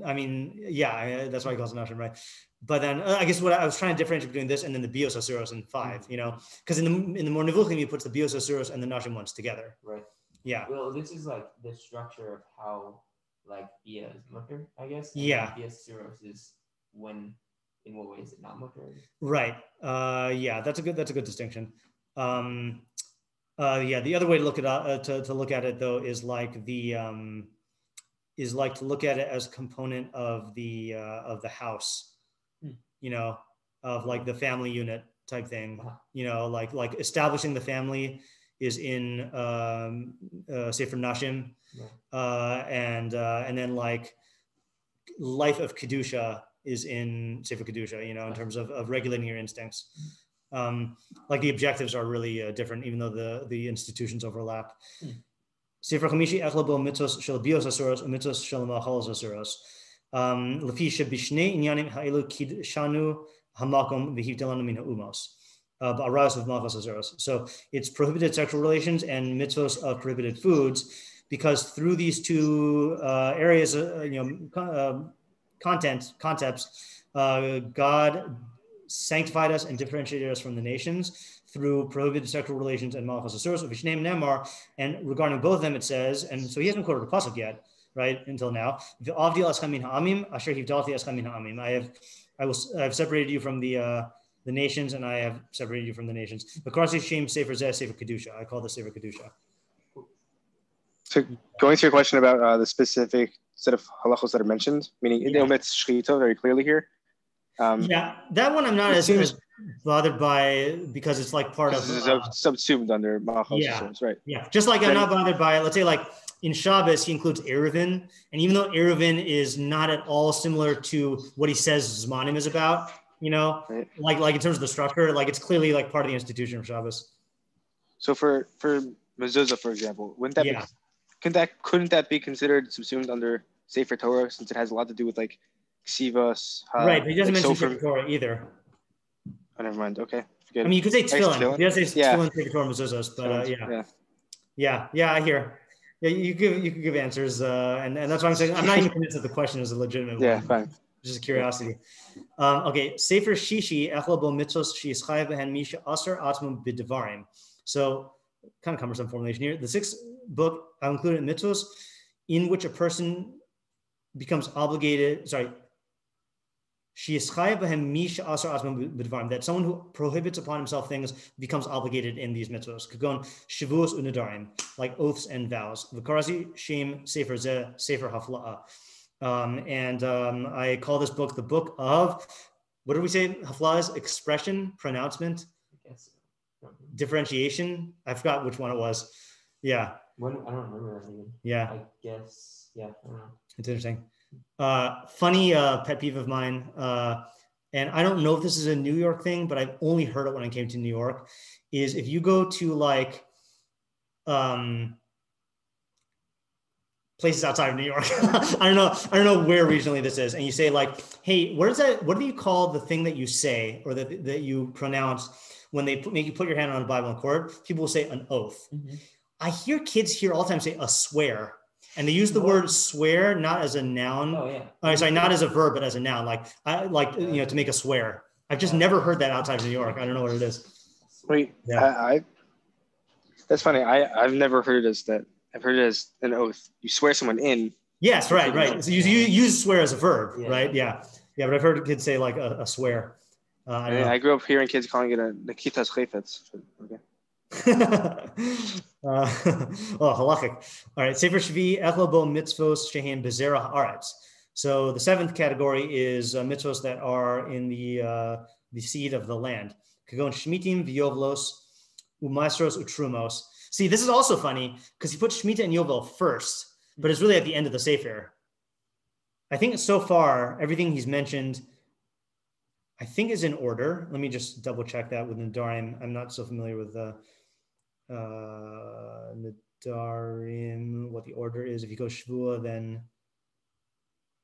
A: I mean, yeah, that's why he calls it nashim, right? But then I guess what I was trying to differentiate between this and then the bios asuros in 5, because in the more nevuchim he puts the bios asuros and the nashim ones together.
B: Right.
A: Yeah.
B: Well, this is like the structure of how like bia is mutter, I guess.
A: Yeah.
B: Bios asuros is when, in what way is it not mutter?
A: Right. Yeah, that's a good distinction. Yeah, the other way to look at to look at it though is like to look at it as a component of the house. Of like the family unit type thing, like establishing the family is in Sefer Nashim, and then like life of Kedusha is in Sefer Kedusha, in terms of regulating your instincts. Like the objectives are really different, even though the institutions overlap. Sefer Chamishi echel bo mitzvos shel bios asuros u'mitzvos shel ma'achalos asuros. Lefi shebishnei inyanim ha'elu kidshanu hamakom v'hivdelanu min ha'umos. Ba'aras of malchus asuros. So it's prohibited sexual relations and mitzvos of prohibited foods, because through these two areas, concepts, God sanctified us and differentiated us from the nations through prohibited sexual relations and malchus asuros of Vishnei Nemar. And regarding both of them, it says, and so he hasn't quoted a pasuk yet, right, until now. I've separated you from the nations, and I have separated you from the nations. I call this Sefer Kedusha.
D: So going to your question about the specific set of halachos that are mentioned, meaning it omits shechita very clearly here.
A: That one I'm not as bothered by, because it's like part of
D: subsumed under malchus, right?
A: Yeah, just like I'm not bothered by, let's say, like in Shabbos he includes Eruvin, and even though Eruvin is not at all similar to what he says Zmanim is about, right. like in terms of the structure, like it's clearly like part of the institution of Shabbos.
D: So for mezuzah, for example, wouldn't that couldn't that be considered subsumed under Sefer Torah, since it has a lot to do with like ksivas?
A: Right, but he doesn't mention Sefer Torah either.
D: Oh, never mind. Okay, forget
A: I mean, you could say tefillin. He does say tefillin, Sefer Torah, mezuzahs, but I hear. Yeah, you could give answers, and that's why I'm saying I'm not even convinced that the question is a legitimate one.
D: Yeah, fine.
A: Just a curiosity. Okay, Sefer Shishi echel bo mitzvos she'ischayev behen misha aser atmum b'devarim. So, kind of cumbersome formulation here. The sixth book I included mitzvos in which a person becomes obligated. That someone who prohibits upon himself things becomes obligated in these mitzvos. Kagon shavuos u'nedarim, like oaths and vows. V'karasi shem sefer zeh sefer hafla'a. And I call this book the book of, what did we say? Hafla'a is expression, pronouncement, differentiation. I forgot which one it was. Yeah.
B: I don't remember that even.
A: Yeah.
B: I guess. Yeah. I don't know.
A: It's interesting. Funny pet peeve of mine, and I don't know if this is a New York thing, but I've only heard it when I came to New York, is if you go to like places outside of New York, I don't know where regionally this is, and you say like, hey, what do you call the thing that you say or that you pronounce when they make you put your hand on a Bible in court? People will say an oath. Mm-hmm. I hear kids here all the time say a swear. And they use the word swear not as a noun. Oh yeah. Sorry, not as a verb, but as a noun. To make a swear. I've just never heard that outside of New York. I don't know what it is.
D: Wait, yeah. That's funny. I've never heard it as that. I've heard it as an oath. You swear someone in.
A: Yes, right. So you use swear as a verb, right? Yeah. But I've heard kids say like a swear.
D: I grew up hearing kids calling it a Nikitas Chayfetz. Okay.
A: Halachic. All right. Sefer Shvi echel bo mitzvos shehem bezerah haaretz. So the seventh category is mitzvos that are in the seed of the land. Kagon shmitim v'yovlos umasros utrumos. See, this is also funny because he put shmita and yovel first, but it's really at the end of the sefer. I think so far everything he's mentioned, I think, is in order. Let me just double check that with Nedarim. I'm not so familiar with the Nedarim, what the order is. If you go Shvua, then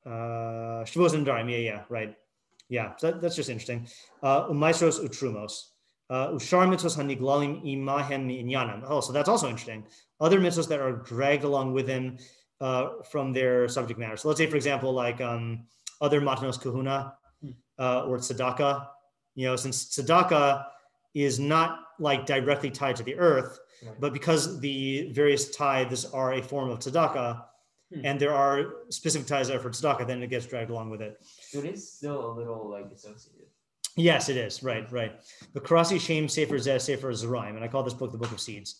A: Shvuos and Nedarim. Yeah, right. Yeah, so that's just interesting. Umaisros utrumos. Ushar mitzvos haniglalim imahem mi'inyanam. Oh, so that's also interesting. Other mitzvos that are dragged along with him from their subject matter. So let's say, for example, like other matnos kahuna or tzedakah. Since tzedakah is not like directly tied to the earth, but because the various tithes are a form of tzedakah, and there are specific tithes that are for tzedakah, then it gets dragged along with it.
B: So it is still a little like associated.
A: Yes, it is. Right. The Karasi Shem Sefer Zeh Sefer Zeraim, and I call this book the Book of Seeds.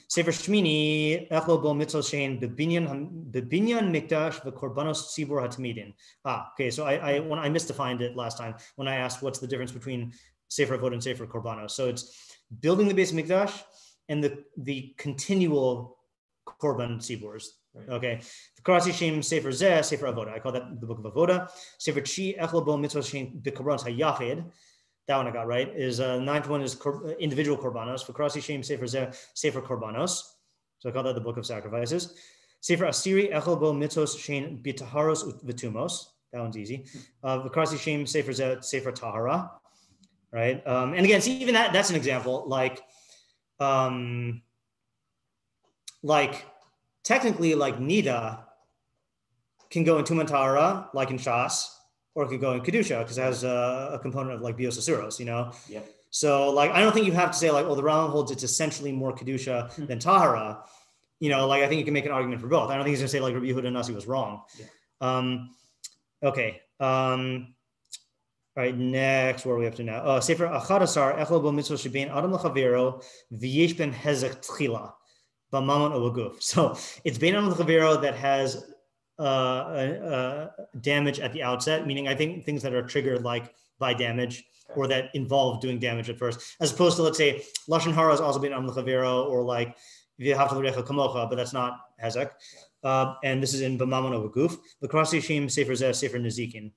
A: Sefer Shmini Echlo Bo Mitzvos Shein Bebinyan Mikdash VeKorbanos Tzibur HaTamidin. Okay. So I misdefined it last time when I asked what's the difference between Sefer Avod and Sefer Korbanos. So it's building the base of Mikdash and the continual Korban Tziburs. Right. Okay. The Karasi Shem Sefer Zeh Sefer Avoda. I call that the book of Avoda. Sefer Chi Echlo Bo Mitzvos Shein BeKorbanos HaYachid. That one I got right. Is ninth one is individual korbanos. V'krasi shem sefer zeh sefer korbanos. So I call that the book of sacrifices. Sefer asiri echel bo mitzvos shein bitaharos v'tumos. That one's easy. V'krasi shem sefer zeh sefer tahara. Right. And again, see, even that's an example. Like technically, like nida can go in tuman tahara, like in shas, or it could go in kedusha because it has a component of like bios asuros, you know.
B: Yeah.
A: So like I don't think you have to say like, oh, the Rambam holds it's essentially more kedusha than tahara. You know, like I think you can make an argument for both. I don't think he's gonna say like Rabbi Yehuda Nasi was wrong. Yeah. Okay. All right, next, where are we up to now? Sefer Achadasar, Echel Bo Mitzvos Shebein Adam L'Chavero, V'yesh Ben Hezek Tchila, B'mamon Ovaguf. So it's Bein Adam L'Chavero that has damage at the outset, meaning I think things that are triggered like by damage or that involve doing damage at first, as opposed to, let's say, Lashon Hara is also Bein Adam L'Chavero, or like V'yehavta L'Recha Kamocha, but that's not Hezek. And this is in B'mamon Ovaguf. V'krasi Shem Sefer Zeh Sefer Nezikin.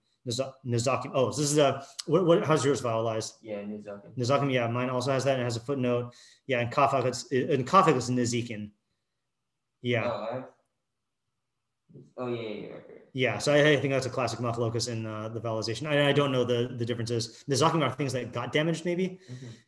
A: Nizakim. Oh, so this is how's yours vowelized?
B: Yeah, Nizakim.
A: Nizakim, yeah, mine also has that and it has a footnote. Yeah, in Kafak it's Nizikin. Yeah.
B: Yeah.
A: Yeah, so I think that's a classic machlokas in the vowelization. I don't know the differences. Nizakim are things that got damaged, maybe,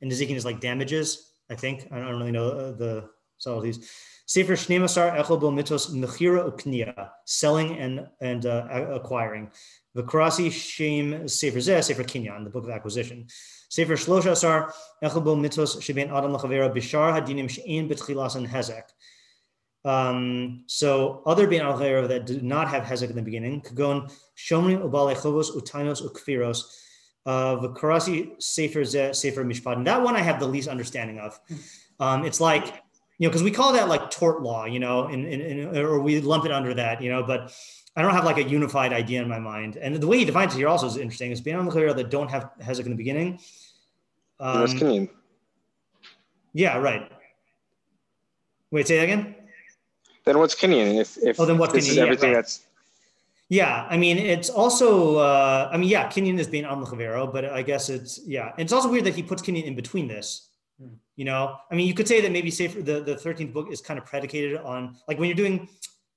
A: and Nizikin is like damages. I think I don't really know the subtleties. Sefer Shnei Masar Echel Bo Mitzvos Mechira Ukniya, selling and acquiring. V'krasi shem sefer zeh sefer kinyan, the book of acquisition. Sefer shlosha asar echel bo mitzvos shebein adam l'chavera bishar hadinim she'ein b'tchilasan hezek. So other bein adam l'chavera that do not have hezek in the beginning, kagon shomrim ubale chovos utainos ukfiros. V'krasi sefer zeh sefer mishpatim. That one I have the least understanding of. It's like, you know, because we call that like tort law, you know, or we lump it under that, you know, but I don't have like a unified idea in my mind. And the way he defines it here also is interesting. It's being on the clear that don't have hezek in the beginning.
D: What's kinyan?
A: Yeah, right. Wait, say that again?
D: Then what's kinyan? If
A: then what's
D: this
A: kinyan?
D: is everything,
A: right.
D: that's...
A: Yeah, I mean, it's also, kinyan is being on the chavero, but I guess it's, yeah. And it's also weird that he puts kinyan in between this. You know, I mean, you could say that maybe the 13th book is kind of predicated on, like when you're doing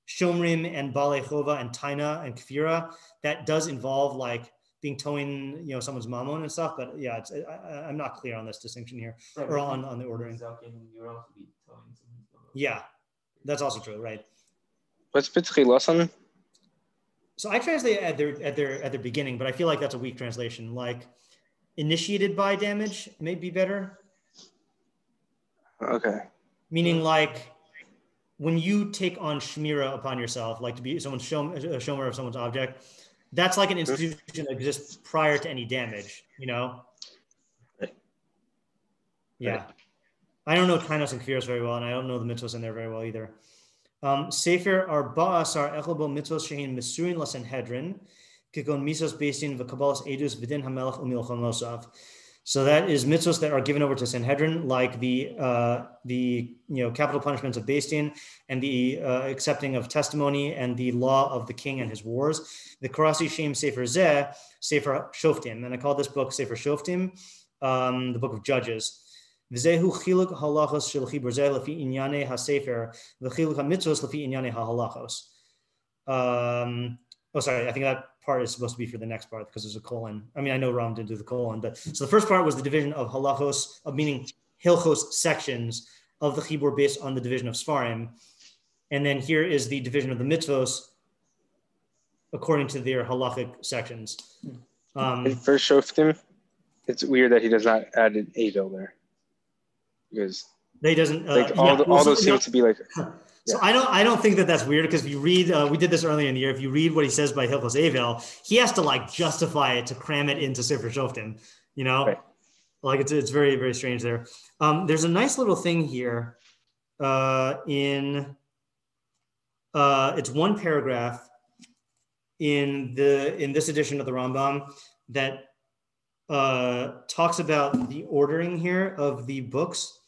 A: Shomrim and Balei Chova and Taina and Kfira, that does involve like being towing, you know, someone's mammon and stuff. But yeah, I'm not clear on this distinction here, right, or on the ordering. Yeah, that's also true, right?
D: What's B'tchilasan?
A: So I translate at their beginning, but I feel like that's a weak translation. Like initiated by damage may be better.
D: Okay.
A: Meaning like when you take on shmira upon yourself, like to be someone's shomer of someone's object, that's like an institution that exists prior to any damage, you know?
D: Right.
A: Yeah.
D: Right.
A: I don't know Tainos and Kfiros very well, and I don't know the mitzvos in there very well either. Sefer Arba'a Asar Echel Bo Mitzvos Shehin Misurin LaSanhedrin, Kikon Misos Besin V'Kabbalas Edus V'Din HaMelech U'Milchamosav. So that is mitzvos that are given over to Sanhedrin, like the capital punishments of Beis Din and the accepting of testimony and the law of the king and his wars. The Karasi Shem Sefer Zeh, Sefer Shoftim, and I call this book Sefer Shoftim, the book of Judges. V'zehu chiluk halachos shel chibur zeh lefi inyane hasefer v'chiluk hamitzvos lefi inyane hahalachos. Oh, sorry, I think that part is supposed to be for the next part because there's a colon. I mean, I know Ram didn't do the colon, but so the first part was the division of halachos, of meaning hilchos sections of the chibur based on the division of Sfarim. And then here is the division of the mitzvos according to their halachic sections.
D: First Shoftim, it's weird that he does not add an Avil there. Because
A: he doesn't
D: all those seem to be like...
A: So I don't think that that's weird because if you read, we did this earlier in the year. If you read what he says by Hilchos Avil, he has to like justify it to cram it into Sefer Shoftim, you know,
D: right.
A: Like it's very, very strange there. There's a nice little thing here it's one paragraph in this edition of the Rambam that talks about the ordering here of the books.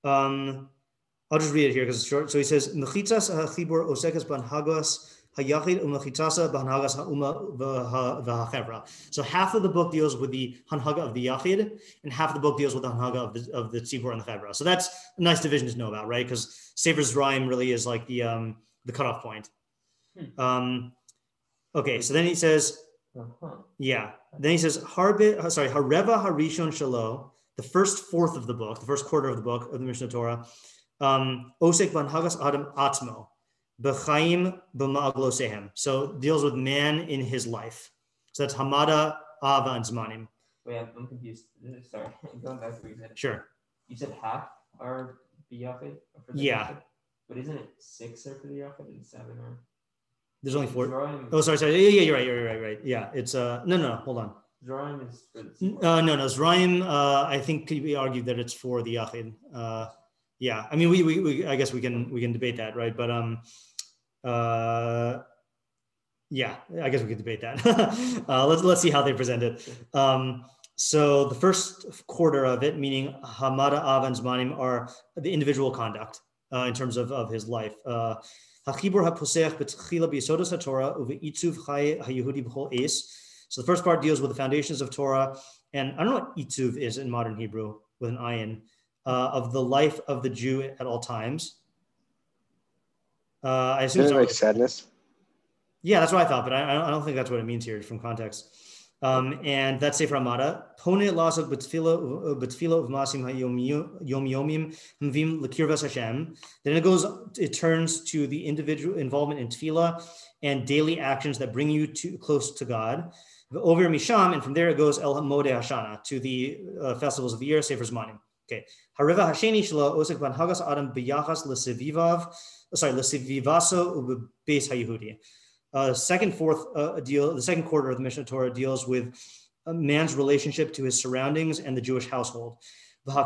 A: I'll just read it here because it's short. So he says, "Mechitzas hachibur osekas ban hagos hayachid umachitasa b'hanhagas ha'uma v'hachevra. So half of the book deals with the hanhaga of the yachid, and half of the book deals with the hanhaga of the tzibur and the chevra. So that's a nice division to know about, right? Because Sefer Zraim really is like the cutoff point. Okay, so then he says, yeah. Then he says, hareva harishon shalo, the first fourth of the book, the first quarter of the book of the Mishneh Torah, osek banhagas adam atmo, b'chaim b'ma'aglosehem. So deals with man in his life. So that's hamada, ava, and zmanim.
B: Wait, I'm confused. Sorry, going back to what you said.
A: Sure.
B: You said half are biyachid?
A: Yeah.
B: Yachid? But isn't it 6 are for the yachid and 7 are?
A: There's only 4.
B: Zraim,
A: Oh, sorry. Yeah, you're right. Yeah, it's no, hold on.
B: Zraim is for the
A: no, Zraim. I think could be argued that it's for the yachid. Yeah, I mean, we I guess we can debate that, right? But yeah, I guess we could debate that. Let's see how they present it. So the first quarter of it, meaning Hamada, Av, and Zmanim, are the individual conduct in terms of his life. Hachibur haposech b'tchila b'yisodos haTorah uve'itzuv chay hayehudi b'chol es. So the first part deals with the foundations of Torah, and I don't know what itzuv is in modern Hebrew with an ayin, of the life of the Jew at all times. I assume it's
D: like sadness.
A: Yeah, that's what I thought, but I don't think that's what it means here from context. And that's Sefer Hamada. Pone lasok b'tfila v'masim hayom yomim mvim l'kirvas Hashem. Then it turns to the individual involvement in tefillah and daily actions that bring you close to God. Over Misham, and from there it goes El Hamodeh Hashana, to the festivals of the year, Sefer Zmanim. Okay. Hareva Hasheni Shelo osek banhagas adam b'yachas l'sevivaso u'beis hayehudi. The second quarter of the Mishneh Torah deals with a man's relationship to his surroundings and the Jewish household. So the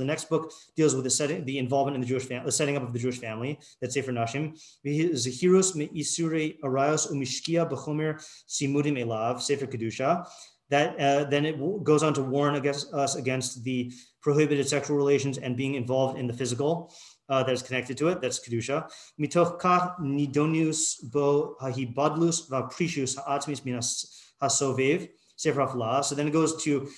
A: next book deals with the involvement in the Jewish family, the setting up of the Jewish family. That's Sefer Nashim. Zehirus me'isure arayos umishkia b'chomer simudim elav, Sefer Kedusha. That then it goes on to warn us against the prohibited sexual relations and being involved in the physical. That is connected to it. That's kedusha. Mitoch kach nidonius bo hahibadlus v'aprishus ha'atzmis minas hasovev sefer haflah. So then it goes to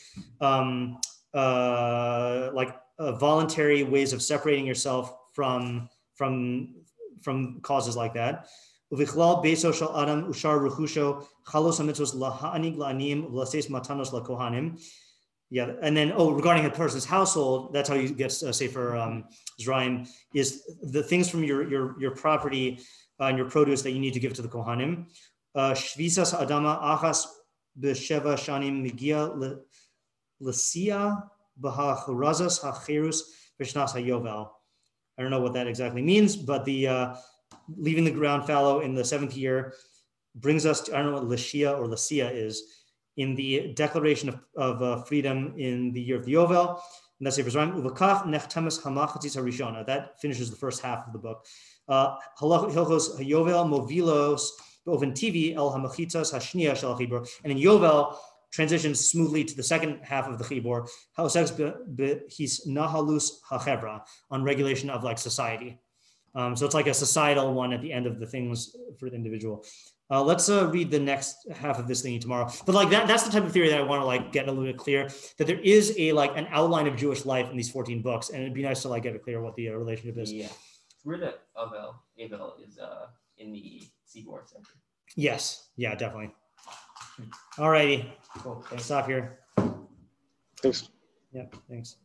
A: voluntary ways of separating yourself from causes like that. Uvichlal beso shel adam ushar ruchusho chalos hamitzvos laha'anig la'anim v'laseis matanos lakohanim. Yeah, and then regarding a person's household, that's how you get Sefer Zraim, is the things from your property and your produce that you need to give to the Kohanim. Shvisas Adama Achas b'Sheva Shanim Migia L'Sia b'Hachurazas Hacherus b'Shnas HaYovel. I don't know what that exactly means, but the leaving the ground fallow in the 7th year brings us to, I don't know what L'Shia or L'Sia is, in the declaration of freedom in the year of the Yovel. And that's Sefer Zraim. Uvakach nechtemes hamachatzis harishona. That finishes the first half of the book. Hilchos hayovel movilos beoven tivi el hamachitzas hashniya shel chibur. And in Yovel, transitions smoothly to the second half of the chibur. Haosex his nahalus hachevra, on regulation of like society. So it's like a societal one at the end of the things for the individual. Let's read the next half of this thingy tomorrow. But like that's the type of theory that I want to like get a little bit clear, that there is an outline of Jewish life in these 14 books, and it'd be nice to like get it clear what the relationship is.
B: Yeah, it's weird that Avel is in the seaboard section.
A: Yes, yeah, definitely. All righty,
B: Cool. Thanks.
A: Stop here.
D: Thanks.
A: Yeah, thanks.